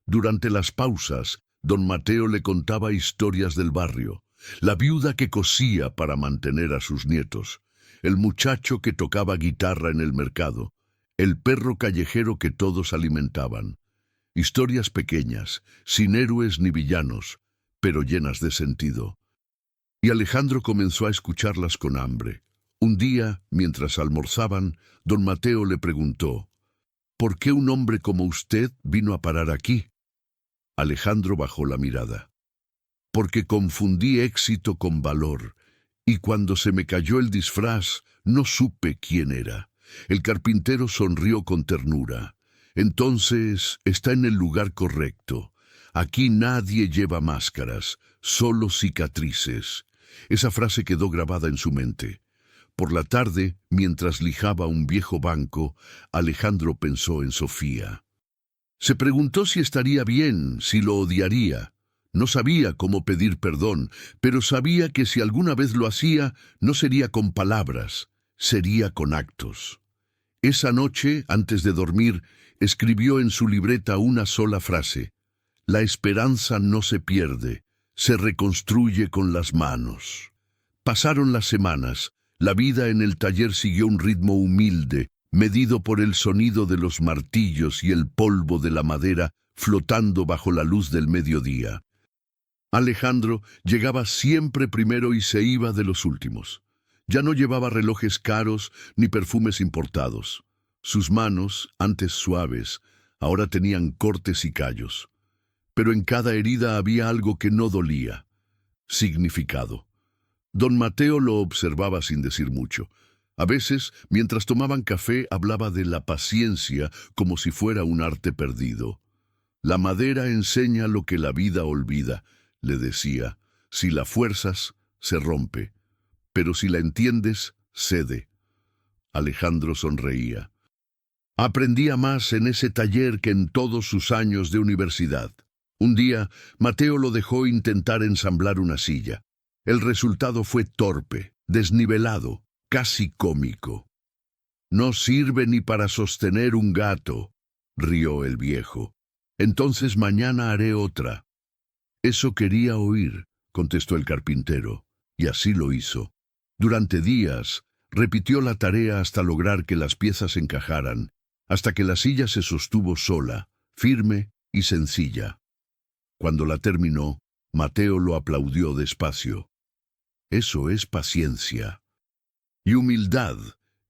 Durante las pausas, don Mateo le contaba historias del barrio, la viuda que cosía para mantener a sus nietos, el muchacho que tocaba guitarra en el mercado, el perro callejero que todos alimentaban. Historias pequeñas, sin héroes ni villanos, pero llenas de sentido. Y Alejandro comenzó a escucharlas con hambre. Un día, mientras almorzaban, don Mateo le preguntó: «¿Por qué un hombre como usted vino a parar aquí?» Alejandro bajó la mirada. «Porque confundí éxito con valor, y cuando se me cayó el disfraz, no supe quién era». El carpintero sonrió con ternura. «Entonces está en el lugar correcto. Aquí nadie lleva máscaras, solo cicatrices». Esa frase quedó grabada en su mente. Por la tarde, mientras lijaba un viejo banco, Alejandro pensó en Sofía. Se preguntó si estaría bien, si lo odiaría. No sabía cómo pedir perdón, pero sabía que si alguna vez lo hacía, no sería con palabras, sería con actos. Esa noche, antes de dormir, escribió en su libreta una sola frase: «La esperanza no se pierde, se reconstruye con las manos». Pasaron las semanas. La vida en el taller siguió un ritmo humilde, medido por el sonido de los martillos y el polvo de la madera flotando bajo la luz del mediodía. Alejandro llegaba siempre primero y se iba de los últimos. Ya no llevaba relojes caros ni perfumes importados. Sus manos, antes suaves, ahora tenían cortes y callos. Pero en cada herida había algo que no dolía: significado. Don Mateo lo observaba sin decir mucho. A veces, mientras tomaban café, hablaba de la paciencia como si fuera un arte perdido. «La madera enseña lo que la vida olvida», le decía. «Si la fuerzas, se rompe. Pero si la entiendes, cede». Alejandro sonreía. Aprendía más en ese taller que en todos sus años de universidad. Un día, Mateo lo dejó intentar ensamblar una silla. El resultado fue torpe, desnivelado, casi cómico. «No sirve ni para sostener un gato», rió el viejo. «Entonces mañana haré otra». «Eso quería oír», contestó el carpintero, y así lo hizo. Durante días, repitió la tarea hasta lograr que las piezas encajaran, hasta que la silla se sostuvo sola, firme y sencilla. Cuando la terminó, Mateo lo aplaudió despacio. «Eso es paciencia». Y humildad.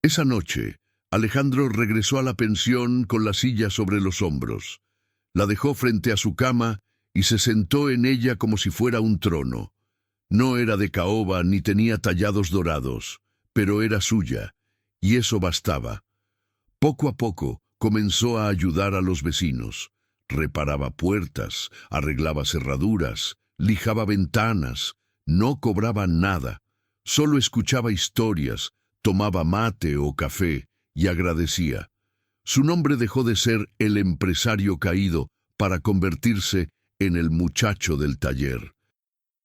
Esa noche, Alejandro regresó a la pensión con la silla sobre los hombros. La dejó frente a su cama y se sentó en ella como si fuera un trono. No era de caoba ni tenía tallados dorados, pero era suya, y eso bastaba. Poco a poco comenzó a ayudar a los vecinos. Reparaba puertas, arreglaba cerraduras, lijaba ventanas. No cobraba nada, solo escuchaba historias, tomaba mate o café y agradecía. Su nombre dejó de ser el empresario caído para convertirse en El muchacho del taller.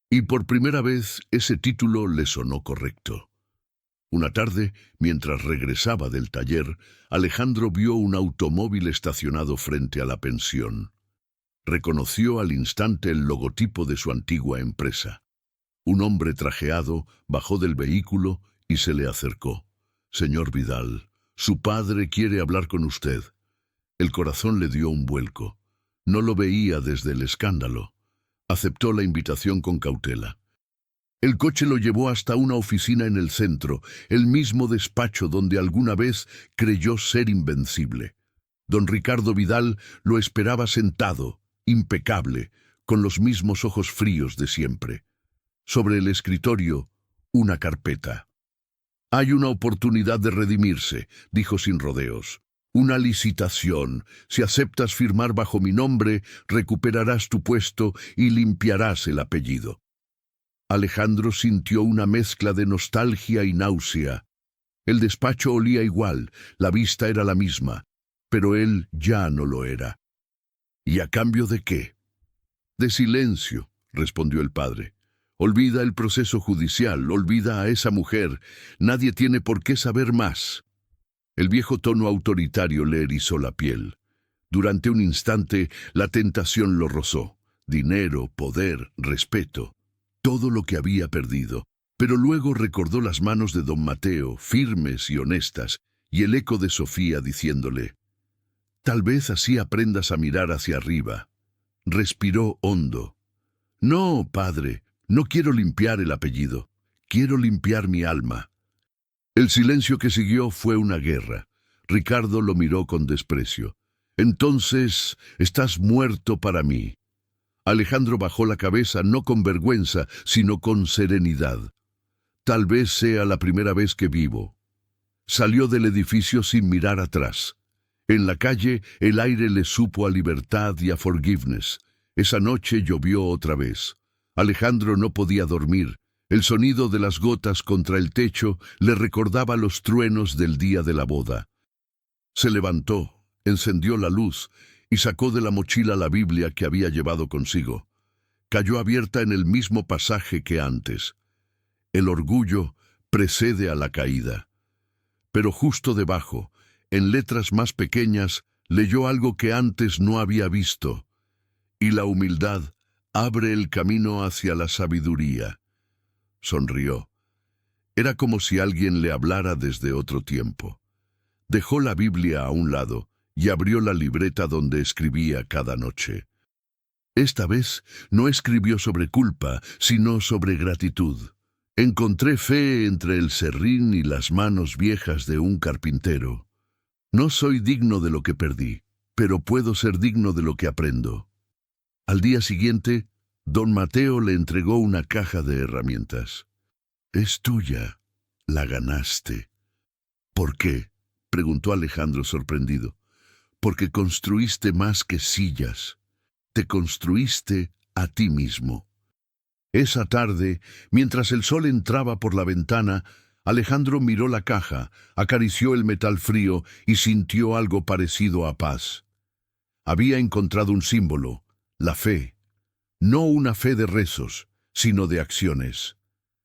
Y por primera vez ese título le sonó correcto. Una tarde, mientras regresaba del taller, Alejandro vio un automóvil estacionado frente a la pensión. Reconoció al instante el logotipo de su antigua empresa. Un hombre trajeado bajó del vehículo y se le acercó. «Señor Vidal, su padre quiere hablar con usted». El corazón le dio un vuelco. No lo veía desde el escándalo. Aceptó la invitación con cautela. El coche lo llevó hasta una oficina en el centro, el mismo despacho donde alguna vez creyó ser invencible. Don Ricardo Vidal lo esperaba sentado, impecable, con los mismos ojos fríos de siempre. Sobre el escritorio, una carpeta. «Hay una oportunidad de redimirse», dijo sin rodeos. «Una licitación. Si aceptas firmar bajo mi nombre, recuperarás tu puesto y limpiarás el apellido». Alejandro sintió una mezcla de nostalgia y náusea. El despacho olía igual, la vista era la misma, pero él ya no lo era. «¿Y a cambio de qué?» «De silencio», respondió el padre. «Olvida el proceso judicial, olvida a esa mujer. Nadie tiene por qué saber más». El viejo tono autoritario le erizó la piel. Durante un instante, la tentación lo rozó. Dinero, poder, respeto. Todo lo que había perdido. Pero luego recordó las manos de don Mateo, firmes y honestas, y el eco de Sofía diciéndole: «Tal vez así aprendas a mirar hacia arriba». Respiró hondo. «No, padre, no quiero limpiar el apellido. Quiero limpiar mi alma». El silencio que siguió fue una guerra. Ricardo lo miró con desprecio. «Entonces, estás muerto para mí». Alejandro bajó la cabeza no con vergüenza, sino con serenidad. «Tal vez sea la primera vez que vivo». Salió del edificio sin mirar atrás. En la calle, el aire le supo a libertad y a forgiveness. Esa noche llovió otra vez. Alejandro no podía dormir. El sonido de las gotas contra el techo le recordaba los truenos del día de la boda. Se levantó, encendió la luz y sacó de la mochila la Biblia que había llevado consigo. Cayó abierta en el mismo pasaje que antes. El orgullo precede a la caída. Pero justo debajo, en letras más pequeñas, leyó algo que antes no había visto. «Y la humildad abre el camino hacia la sabiduría». Sonrió. Era como si alguien le hablara desde otro tiempo. Dejó la Biblia a un lado y abrió la libreta donde escribía cada noche. Esta vez no escribió sobre culpa, sino sobre gratitud. «Encontré fe entre el serrín y las manos viejas de un carpintero. No soy digno de lo que perdí, pero puedo ser digno de lo que aprendo». Al día siguiente, don Mateo le entregó una caja de herramientas. «Es tuya, la ganaste». «¿Por qué?», preguntó Alejandro sorprendido. «Porque construiste más que sillas. Te construiste a ti mismo». Esa tarde, mientras el sol entraba por la ventana, Alejandro miró la caja, acarició el metal frío y sintió algo parecido a paz. Había encontrado un símbolo, la fe. No una fe de rezos, sino de acciones.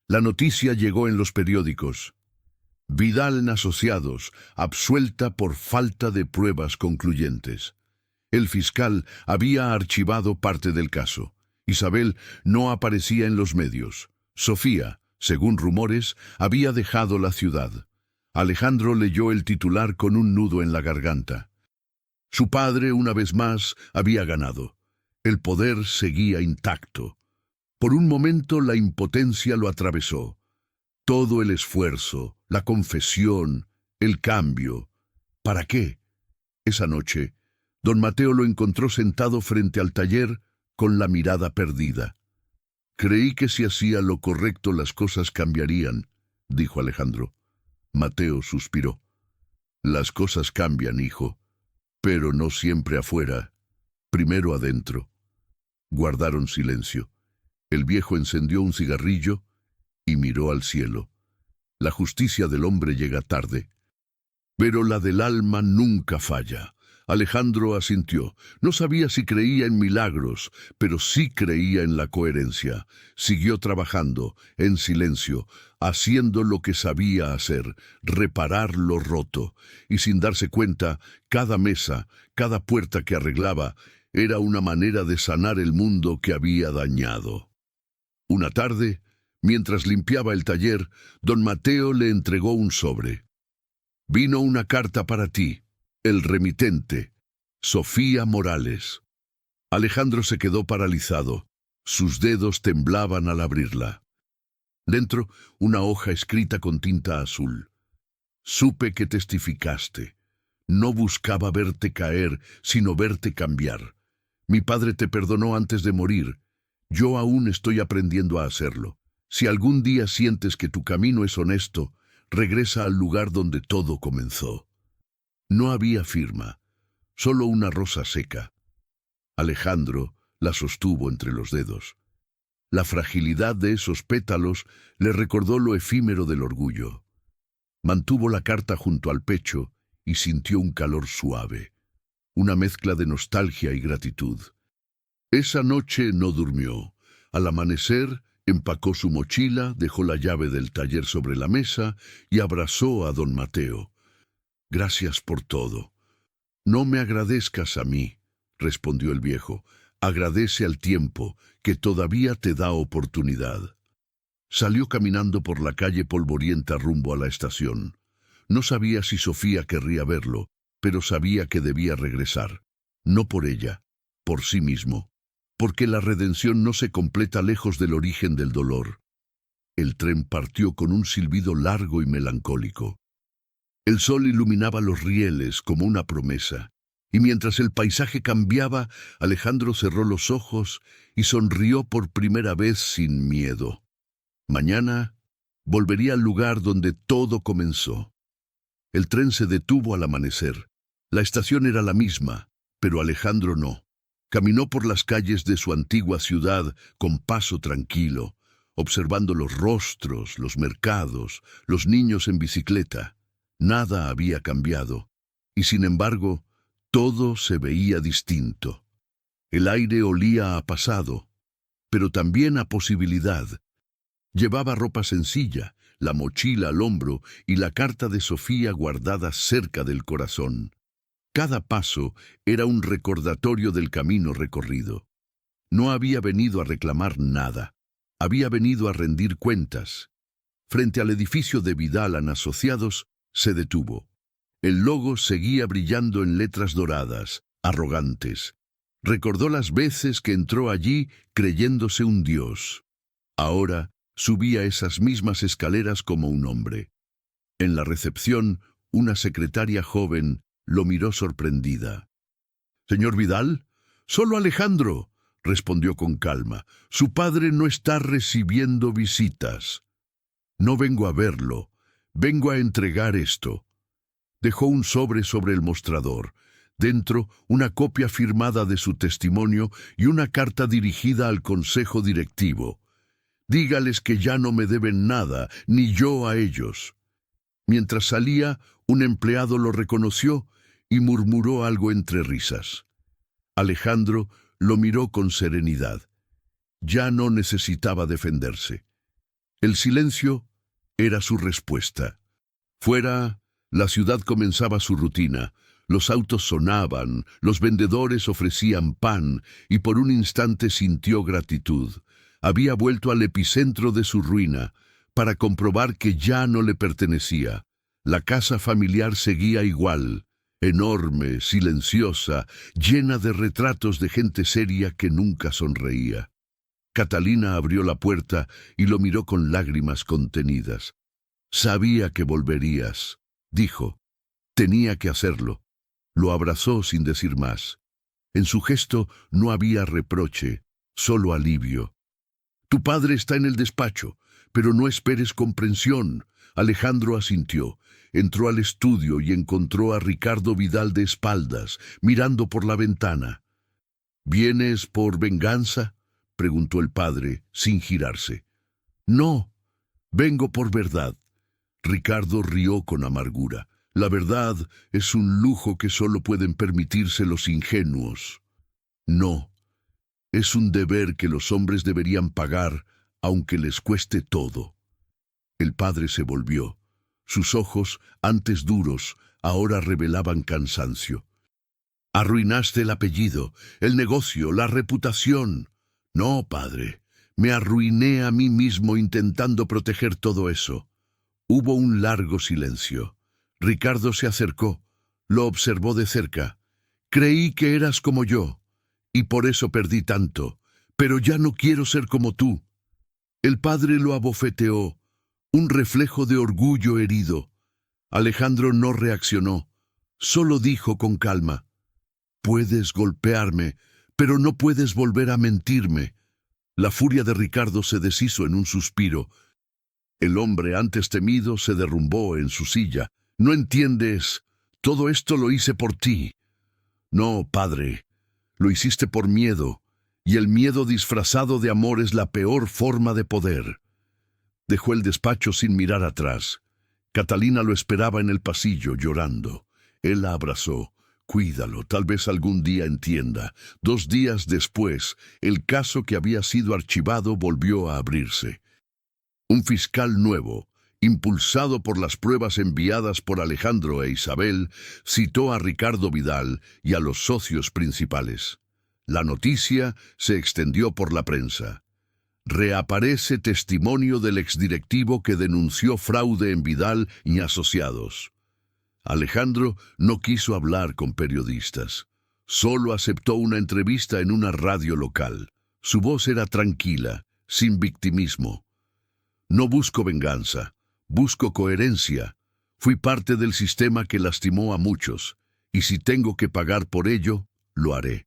La noticia llegó en los periódicos. «Vidal en Asociados, absuelta por falta de pruebas concluyentes». El fiscal había archivado parte del caso. Isabel no aparecía en los medios. Sofía, según rumores, había dejado la ciudad. Alejandro leyó el titular con un nudo en la garganta. Su padre, una vez más, había ganado. El poder seguía intacto. Por un momento la impotencia lo atravesó. Todo el esfuerzo, la confesión, el cambio. ¿Para qué? Esa noche, don Mateo lo encontró sentado frente al taller con la mirada perdida. «Creí que si hacía lo correcto las cosas cambiarían», dijo Alejandro. Mateo suspiró. «Las cosas cambian, hijo, pero no siempre afuera, primero adentro». Guardaron silencio. El viejo encendió un cigarrillo y miró al cielo. La justicia del hombre llega tarde, pero la del alma nunca falla. Alejandro asintió. No sabía si creía en milagros, pero sí creía en la coherencia. Siguió trabajando, en silencio, haciendo lo que sabía hacer, reparar lo roto. Y sin darse cuenta, cada mesa, cada puerta que arreglaba, era una manera de sanar el mundo que había dañado. Una tarde, mientras limpiaba el taller, don Mateo le entregó un sobre. «Vino una carta para ti, el remitente, Sofía Morales». Alejandro se quedó paralizado. Sus dedos temblaban al abrirla. Dentro, una hoja escrita con tinta azul. «Supe que testificaste. No buscaba verte caer, sino verte cambiar. Mi padre te perdonó antes de morir. Yo aún estoy aprendiendo a hacerlo. Si algún día sientes que tu camino es honesto, regresa al lugar donde todo comenzó». No había firma, solo una rosa seca. Alejandro la sostuvo entre los dedos. La fragilidad de esos pétalos le recordó lo efímero del orgullo. Mantuvo la carta junto al pecho y sintió un calor suave, una mezcla de nostalgia y gratitud. Esa noche no durmió. Al amanecer, empacó su mochila, dejó la llave del taller sobre la mesa y abrazó a don Mateo. «Gracias por todo». «No me agradezcas a mí», respondió el viejo. «Agradece al tiempo, que todavía te da oportunidad». Salió caminando por la calle polvorienta rumbo a la estación. No sabía si Sofía querría verlo, pero sabía que debía regresar. No por ella, por sí mismo. Porque la redención no se completa lejos del origen del dolor. El tren partió con un silbido largo y melancólico. El sol iluminaba los rieles como una promesa, y mientras el paisaje cambiaba, Alejandro cerró los ojos y sonrió por primera vez sin miedo. Mañana volvería al lugar donde todo comenzó. El tren se detuvo al amanecer. La estación era la misma, pero Alejandro no. Caminó por las calles de su antigua ciudad con paso tranquilo, observando los rostros, los mercados, los niños en bicicleta. Nada había cambiado, y sin embargo, todo se veía distinto. El aire olía a pasado, pero también a posibilidad. Llevaba ropa sencilla, la mochila al hombro y la carta de Sofía guardada cerca del corazón. Cada paso era un recordatorio del camino recorrido. No había venido a reclamar nada, había venido a rendir cuentas. Frente al edificio de Vidal & Asociados, se detuvo. El logo seguía brillando en letras doradas, arrogantes. Recordó las veces que entró allí creyéndose un dios. Ahora subía esas mismas escaleras como un hombre. En la recepción, una secretaria joven lo miró sorprendida. «¿Señor Vidal?» «Solo Alejandro», respondió con calma. «Su padre no está recibiendo visitas». «No vengo a verlo, vengo a entregar esto». Dejó un sobre el mostrador. Dentro, una copia firmada de su testimonio y una carta dirigida al consejo directivo. «Dígales que ya no me deben nada, ni yo a ellos». Mientras salía, un empleado lo reconoció y murmuró algo entre risas. Alejandro lo miró con serenidad. Ya no necesitaba defenderse. El silencio era su respuesta. Fuera, la ciudad comenzaba su rutina. Los autos sonaban, los vendedores ofrecían pan, y por un instante sintió gratitud. Había vuelto al epicentro de su ruina, para comprobar que ya no le pertenecía. La casa familiar seguía igual, enorme, silenciosa, llena de retratos de gente seria que nunca sonreía. Catalina abrió la puerta y lo miró con lágrimas contenidas. «Sabía que volverías», dijo. Tenía que hacerlo. Lo abrazó sin decir más. En su gesto no había reproche, solo alivio. «Tu padre está en el despacho, pero no esperes comprensión». Alejandro asintió. Entró al estudio y encontró a Ricardo Vidal de espaldas, mirando por la ventana. «¿Vienes por venganza?», preguntó el padre, sin girarse. «No, vengo por verdad». Ricardo rió con amargura. La verdad es un lujo que solo pueden permitirse los ingenuos. No, es un deber que los hombres deberían pagar, aunque les cueste todo. El padre se volvió. Sus ojos, antes duros, ahora revelaban cansancio. Arruinaste el apellido, el negocio, la reputación. No, padre, me arruiné a mí mismo intentando proteger todo eso. Hubo un largo silencio. Ricardo se acercó, lo observó de cerca. Creí que eras como yo, y por eso perdí tanto, pero ya no quiero ser como tú. El padre lo abofeteó, un reflejo de orgullo herido. Alejandro no reaccionó, solo dijo con calma: puedes golpearme, pero no puedes volver a mentirme. La furia de Ricardo se deshizo en un suspiro. El hombre antes temido se derrumbó en su silla. No entiendes, todo esto lo hice por ti. No, padre, lo hiciste por miedo, y el miedo disfrazado de amor es la peor forma de poder. Dejó el despacho sin mirar atrás. Catalina lo esperaba en el pasillo, llorando. Él la abrazó. Cuídalo, tal vez algún día entienda. 2 días después, el caso que había sido archivado volvió a abrirse. Un fiscal nuevo, impulsado por las pruebas enviadas por Alejandro e Isabel, citó a Ricardo Vidal y a los socios principales. La noticia se extendió por la prensa. Reaparece testimonio del exdirectivo que denunció fraude en Vidal y asociados. Alejandro no quiso hablar con periodistas. Solo aceptó una entrevista en una radio local. Su voz era tranquila, sin victimismo. No busco venganza, busco coherencia. Fui parte del sistema que lastimó a muchos, y si tengo que pagar por ello, lo haré.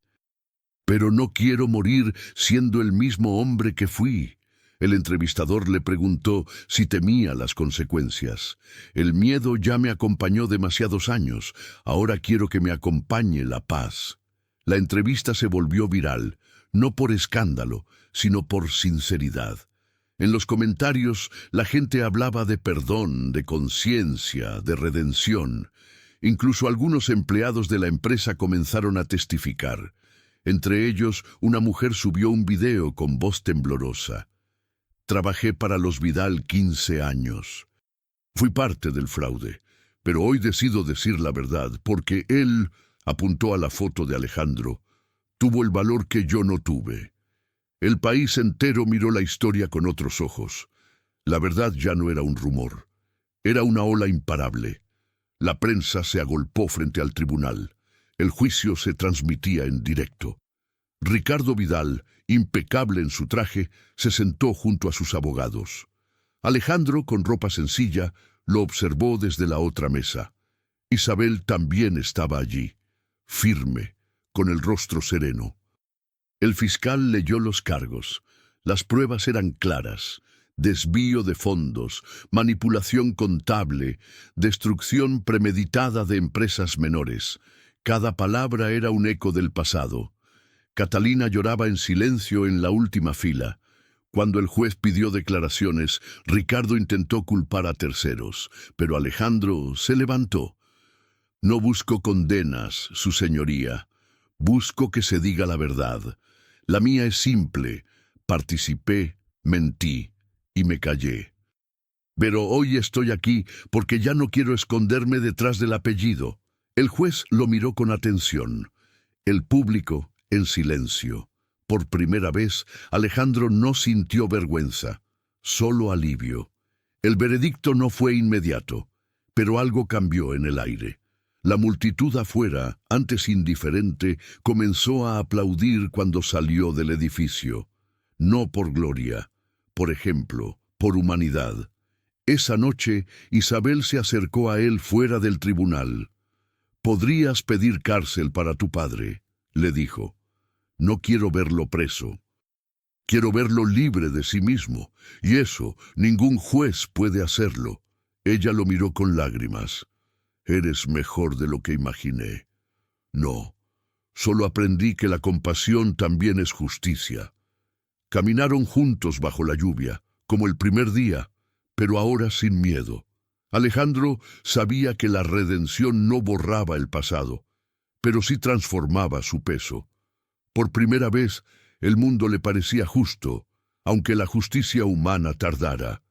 Pero no quiero morir siendo el mismo hombre que fui. El entrevistador le preguntó si temía las consecuencias. El miedo ya me acompañó demasiados años. Ahora quiero que me acompañe la paz. La entrevista se volvió viral, no por escándalo, sino por sinceridad. En los comentarios, la gente hablaba de perdón, de conciencia, de redención. Incluso algunos empleados de la empresa comenzaron a testificar. Entre ellos, una mujer subió un video con voz temblorosa. Trabajé para los Vidal 15 años. Fui parte del fraude, pero hoy decido decir la verdad, porque él, apuntó a la foto de Alejandro, tuvo el valor que yo no tuve. El país entero miró la historia con otros ojos. La verdad ya no era un rumor. Era una ola imparable. La prensa se agolpó frente al tribunal. El juicio se transmitía en directo. Ricardo Vidal, impecable en su traje, se sentó junto a sus abogados. Alejandro, con ropa sencilla, lo observó desde la otra mesa. Isabel también estaba allí, firme, con el rostro sereno. El fiscal leyó los cargos. Las pruebas eran claras: desvío de fondos, manipulación contable, destrucción premeditada de empresas menores. Cada palabra era un eco del pasado. Catalina lloraba en silencio en la última fila. Cuando el juez pidió declaraciones, Ricardo intentó culpar a terceros, pero Alejandro se levantó. No busco condenas, su señoría. Busco que se diga la verdad. La mía es simple. Participé, mentí y me callé. Pero hoy estoy aquí porque ya no quiero esconderme detrás del apellido. El juez lo miró con atención. El público, en silencio. Por primera vez, Alejandro no sintió vergüenza, solo alivio. El veredicto no fue inmediato, pero algo cambió en el aire. La multitud afuera, antes indiferente, comenzó a aplaudir cuando salió del edificio. No por gloria, por ejemplo, por humanidad. Esa noche, Isabel se acercó a él fuera del tribunal. «Podrías pedir cárcel para tu padre», le dijo. «No quiero verlo preso. Quiero verlo libre de sí mismo, y eso ningún juez puede hacerlo». Ella lo miró con lágrimas. «Eres mejor de lo que imaginé». «No, solo aprendí que la compasión también es justicia». Caminaron juntos bajo la lluvia, como el primer día, pero ahora sin miedo. Alejandro sabía que la redención no borraba el pasado, pero sí transformaba su peso. Por primera vez, el mundo le parecía justo, aunque la justicia humana tardara.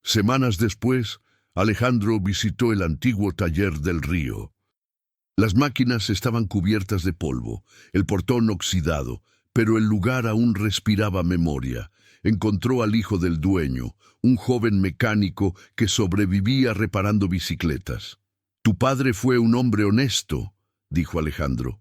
Semanas después, Alejandro visitó el antiguo taller del río. Las máquinas estaban cubiertas de polvo, el portón oxidado, pero el lugar aún respiraba memoria. Encontró al hijo del dueño, un joven mecánico que sobrevivía reparando bicicletas. «Tu padre fue un hombre honesto», dijo Alejandro,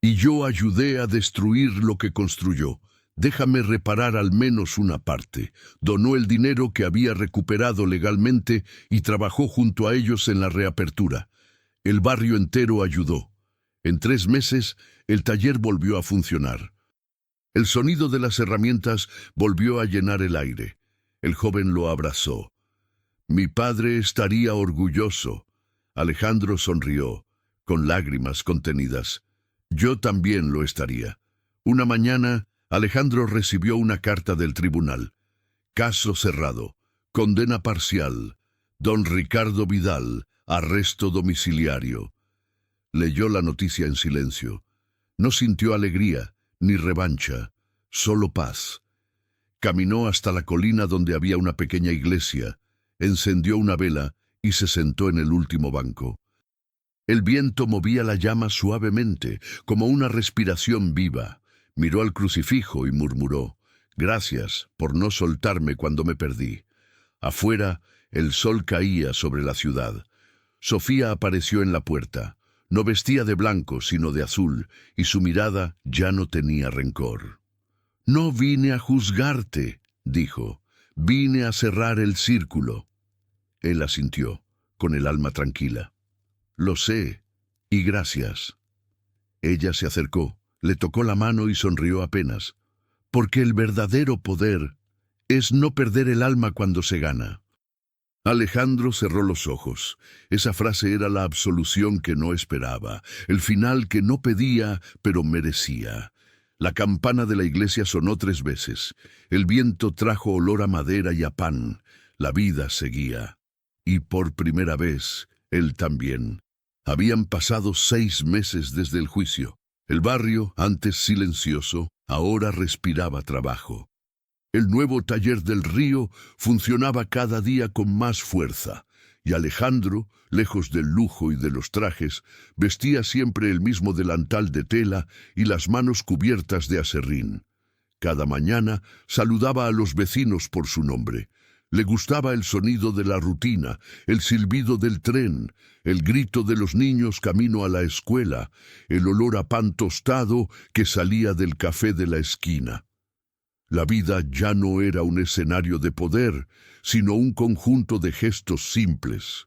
«y yo ayudé a destruir lo que construyó. Déjame reparar al menos una parte». Donó el dinero que había recuperado legalmente y trabajó junto a ellos en la reapertura. El barrio entero ayudó. En 3 meses, el taller volvió a funcionar. El sonido de las herramientas volvió a llenar el aire. El joven lo abrazó. «Mi padre estaría orgulloso». Alejandro sonrió, con lágrimas contenidas. «Yo también lo estaría». Una mañana, Alejandro recibió una carta del tribunal. «Caso cerrado. Condena parcial. Don Ricardo Vidal, arresto domiciliario». Leyó la noticia en silencio. No sintió alegría, ni revancha, solo paz. Caminó hasta la colina donde había una pequeña iglesia, encendió una vela y se sentó en el último banco. El viento movía la llama suavemente, como una respiración viva. Miró al crucifijo y murmuró: «Gracias por no soltarme cuando me perdí». Afuera, el sol caía sobre la ciudad. Sofía apareció en la puerta. No vestía de blanco, sino de azul, y su mirada ya no tenía rencor. «No vine a juzgarte», dijo. «Vine a cerrar el círculo». Él asintió, con el alma tranquila. «Lo sé, y gracias». Ella se acercó, le tocó la mano y sonrió apenas. «Porque el verdadero poder es no perder el alma cuando se gana». Alejandro cerró los ojos. Esa frase era la absolución que no esperaba, el final que no pedía, pero merecía. La campana de la iglesia sonó 3 veces. El viento trajo olor a madera y a pan. La vida seguía. Y por primera vez, él también. Habían pasado 6 meses desde el juicio. El barrio, antes silencioso, ahora respiraba trabajo. El nuevo taller del río funcionaba cada día con más fuerza, y Alejandro, lejos del lujo y de los trajes, vestía siempre el mismo delantal de tela y las manos cubiertas de aserrín. Cada mañana saludaba a los vecinos por su nombre. Le gustaba el sonido de la rutina, el silbido del tren, el grito de los niños camino a la escuela, el olor a pan tostado que salía del café de la esquina. La vida ya no era un escenario de poder, sino un conjunto de gestos simples.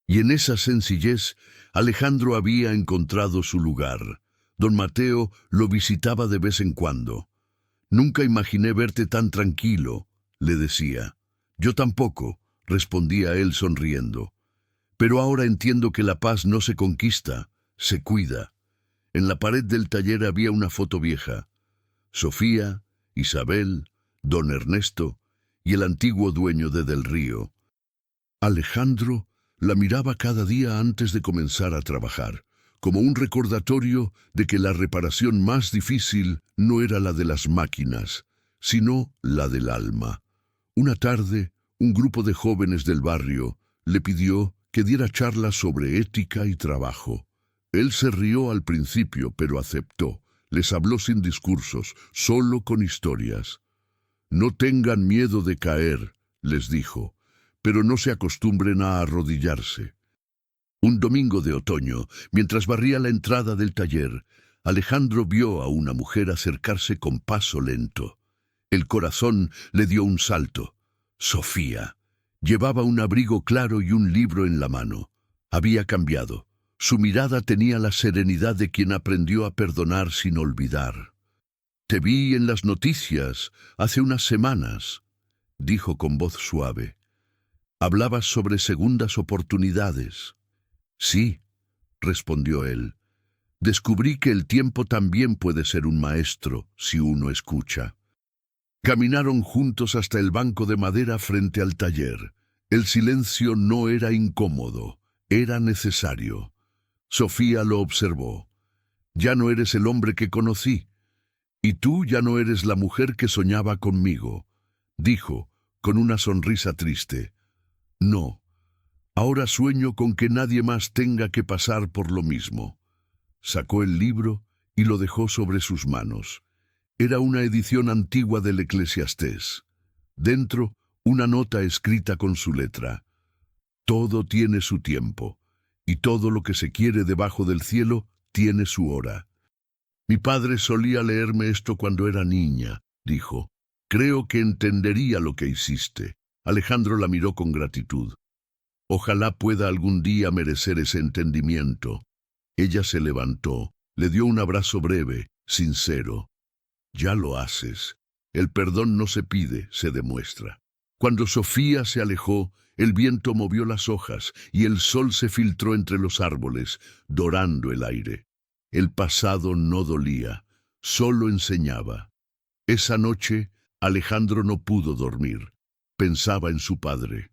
Y en esa sencillez, Alejandro había encontrado su lugar. Don Mateo lo visitaba de vez en cuando. «Nunca imaginé verte tan tranquilo», le decía. «Yo tampoco», respondía él sonriendo. «Pero ahora entiendo que la paz no se conquista, se cuida». En la pared del taller había una foto vieja. Sofía, Isabel, don Ernesto y el antiguo dueño de Del Río. Alejandro la miraba cada día antes de comenzar a trabajar, como un recordatorio de que la reparación más difícil no era la de las máquinas, sino la del alma. Una tarde, un grupo de jóvenes del barrio le pidió que diera charlas sobre ética y trabajo. Él se rió al principio, pero aceptó. Les habló sin discursos, solo con historias. «No tengan miedo de caer», les dijo, «pero no se acostumbren a arrodillarse». Un domingo de otoño, mientras barría la entrada del taller, Alejandro vio a una mujer acercarse con paso lento. El corazón le dio un salto. Sofía. Llevaba un abrigo claro y un libro en la mano. Había cambiado. Su mirada tenía la serenidad de quien aprendió a perdonar sin olvidar. «Te vi en las noticias hace unas semanas», dijo con voz suave. «Hablabas sobre segundas oportunidades». «Sí», respondió él. «Descubrí que el tiempo también puede ser un maestro si uno escucha». Caminaron juntos hasta el banco de madera frente al taller. El silencio no era incómodo, era necesario. Sofía lo observó. Ya no eres el hombre que conocí, y tú ya no eres la mujer que soñaba conmigo, dijo, con una sonrisa triste. No, ahora sueño con que nadie más tenga que pasar por lo mismo. Sacó el libro y lo dejó sobre sus manos. Era una edición antigua del Eclesiastés. Dentro, una nota escrita con su letra. Todo tiene su tiempo, y todo lo que se quiere debajo del cielo tiene su hora. Mi padre solía leerme esto cuando era niña, dijo. Creo que entendería lo que hiciste. Alejandro la miró con gratitud. Ojalá pueda algún día merecer ese entendimiento. Ella se levantó, le dio un abrazo breve, sincero. Ya lo haces. El perdón no se pide, se demuestra. Cuando Sofía se alejó, el viento movió las hojas y el sol se filtró entre los árboles, dorando el aire. El pasado no dolía, solo enseñaba. Esa noche, Alejandro no pudo dormir. Pensaba en su padre.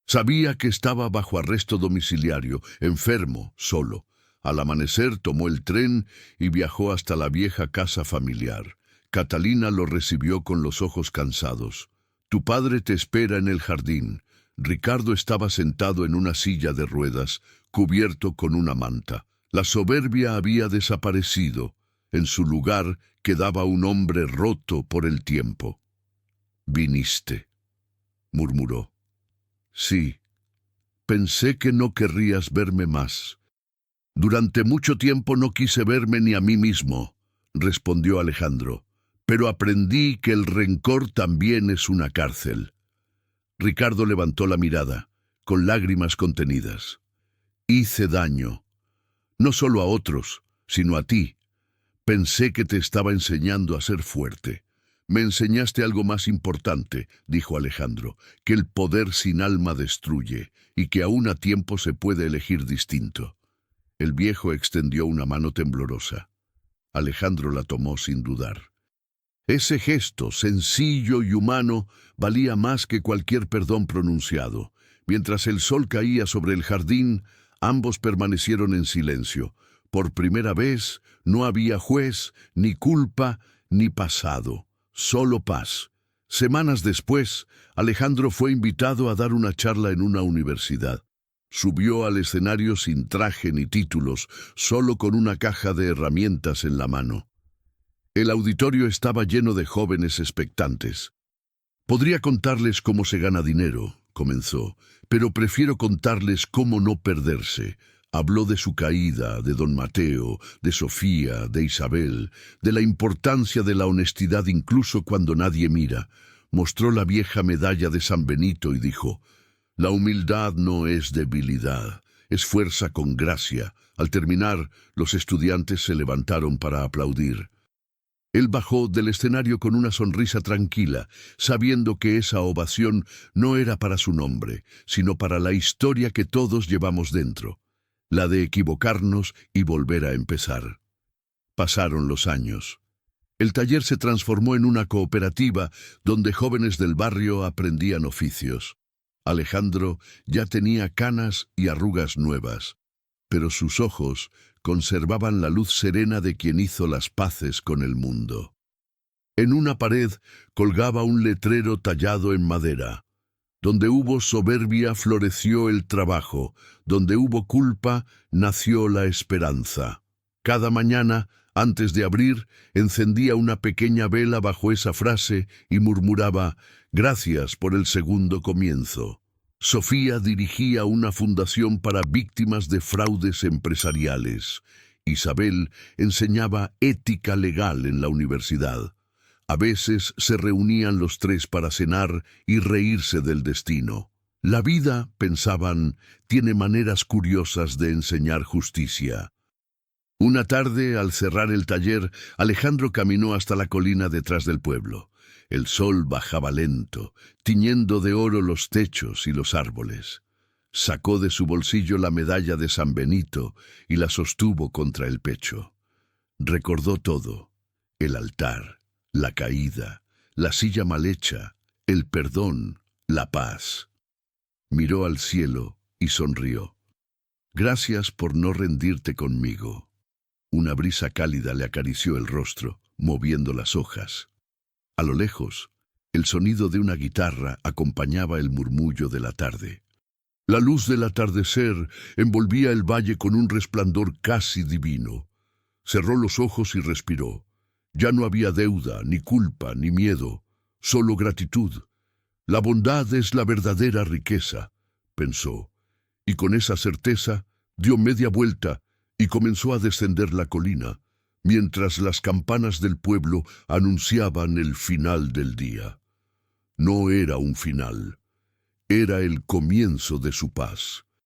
Sabía que estaba bajo arresto domiciliario, enfermo, solo. Al amanecer tomó el tren y viajó hasta la vieja casa familiar. Catalina lo recibió con los ojos cansados. Tu padre te espera en el jardín. Ricardo estaba sentado en una silla de ruedas, cubierto con una manta. La soberbia había desaparecido. En su lugar quedaba un hombre roto por el tiempo. «Viniste», murmuró. «Sí. Pensé que no querrías verme más». «Durante mucho tiempo no quise verme ni a mí mismo», respondió Alejandro. «Pero aprendí que el rencor también es una cárcel». Ricardo levantó la mirada, con lágrimas contenidas. «Hice daño. No solo a otros, sino a ti. Pensé que te estaba enseñando a ser fuerte. Me enseñaste algo más importante», dijo Alejandro, «que el poder sin alma destruye y que aún a tiempo se puede elegir distinto». El viejo extendió una mano temblorosa. Alejandro la tomó sin dudar. Ese gesto, sencillo y humano, valía más que cualquier perdón pronunciado. Mientras el sol caía sobre el jardín, ambos permanecieron en silencio. Por primera vez, no había juez, ni culpa, ni pasado. Solo paz. Semanas después, Alejandro fue invitado a dar una charla en una universidad. Subió al escenario sin traje ni títulos, solo con una caja de herramientas en la mano. El auditorio estaba lleno de jóvenes expectantes. «Podría contarles cómo se gana dinero», comenzó, «pero prefiero contarles cómo no perderse». Habló de su caída, de don Mateo, de Sofía, de Isabel, de la importancia de la honestidad incluso cuando nadie mira. Mostró la vieja medalla de San Benito y dijo: «La humildad no es debilidad, es fuerza con gracia». Al terminar, los estudiantes se levantaron para aplaudir. Él bajó del escenario con una sonrisa tranquila, sabiendo que esa ovación no era para su nombre, sino para la historia que todos llevamos dentro, la de equivocarnos y volver a empezar. Pasaron los años. El taller se transformó en una cooperativa donde jóvenes del barrio aprendían oficios. Alejandro ya tenía canas y arrugas nuevas, pero sus ojos conservaban la luz serena de quien hizo las paces con el mundo. En una pared colgaba un letrero tallado en madera. Donde hubo soberbia floreció el trabajo, donde hubo culpa nació la esperanza. Cada mañana, antes de abrir, encendía una pequeña vela bajo esa frase y murmuraba: «Gracias por el segundo comienzo». Sofía dirigía una fundación para víctimas de fraudes empresariales. Isabel enseñaba ética legal en la universidad. A veces se reunían los tres para cenar y reírse del destino. La vida, pensaban, tiene maneras curiosas de enseñar justicia. Una tarde, al cerrar el taller, Alejandro caminó hasta la colina detrás del pueblo. El sol bajaba lento, tiñendo de oro los techos y los árboles. Sacó de su bolsillo la medalla de San Benito y la sostuvo contra el pecho. Recordó todo: el altar, la caída, la silla mal hecha, el perdón, la paz. Miró al cielo y sonrió. Gracias por no rendirte conmigo. Una brisa cálida le acarició el rostro, moviendo las hojas. A lo lejos, el sonido de una guitarra acompañaba el murmullo de la tarde. La luz del atardecer envolvía el valle con un resplandor casi divino. Cerró los ojos y respiró. Ya no había deuda, ni culpa, ni miedo, solo gratitud. La bondad es la verdadera riqueza, pensó, y con esa certeza dio media vuelta y comenzó a descender la colina, mientras las campanas del pueblo anunciaban el final del día. No era un final, era el comienzo de su paz.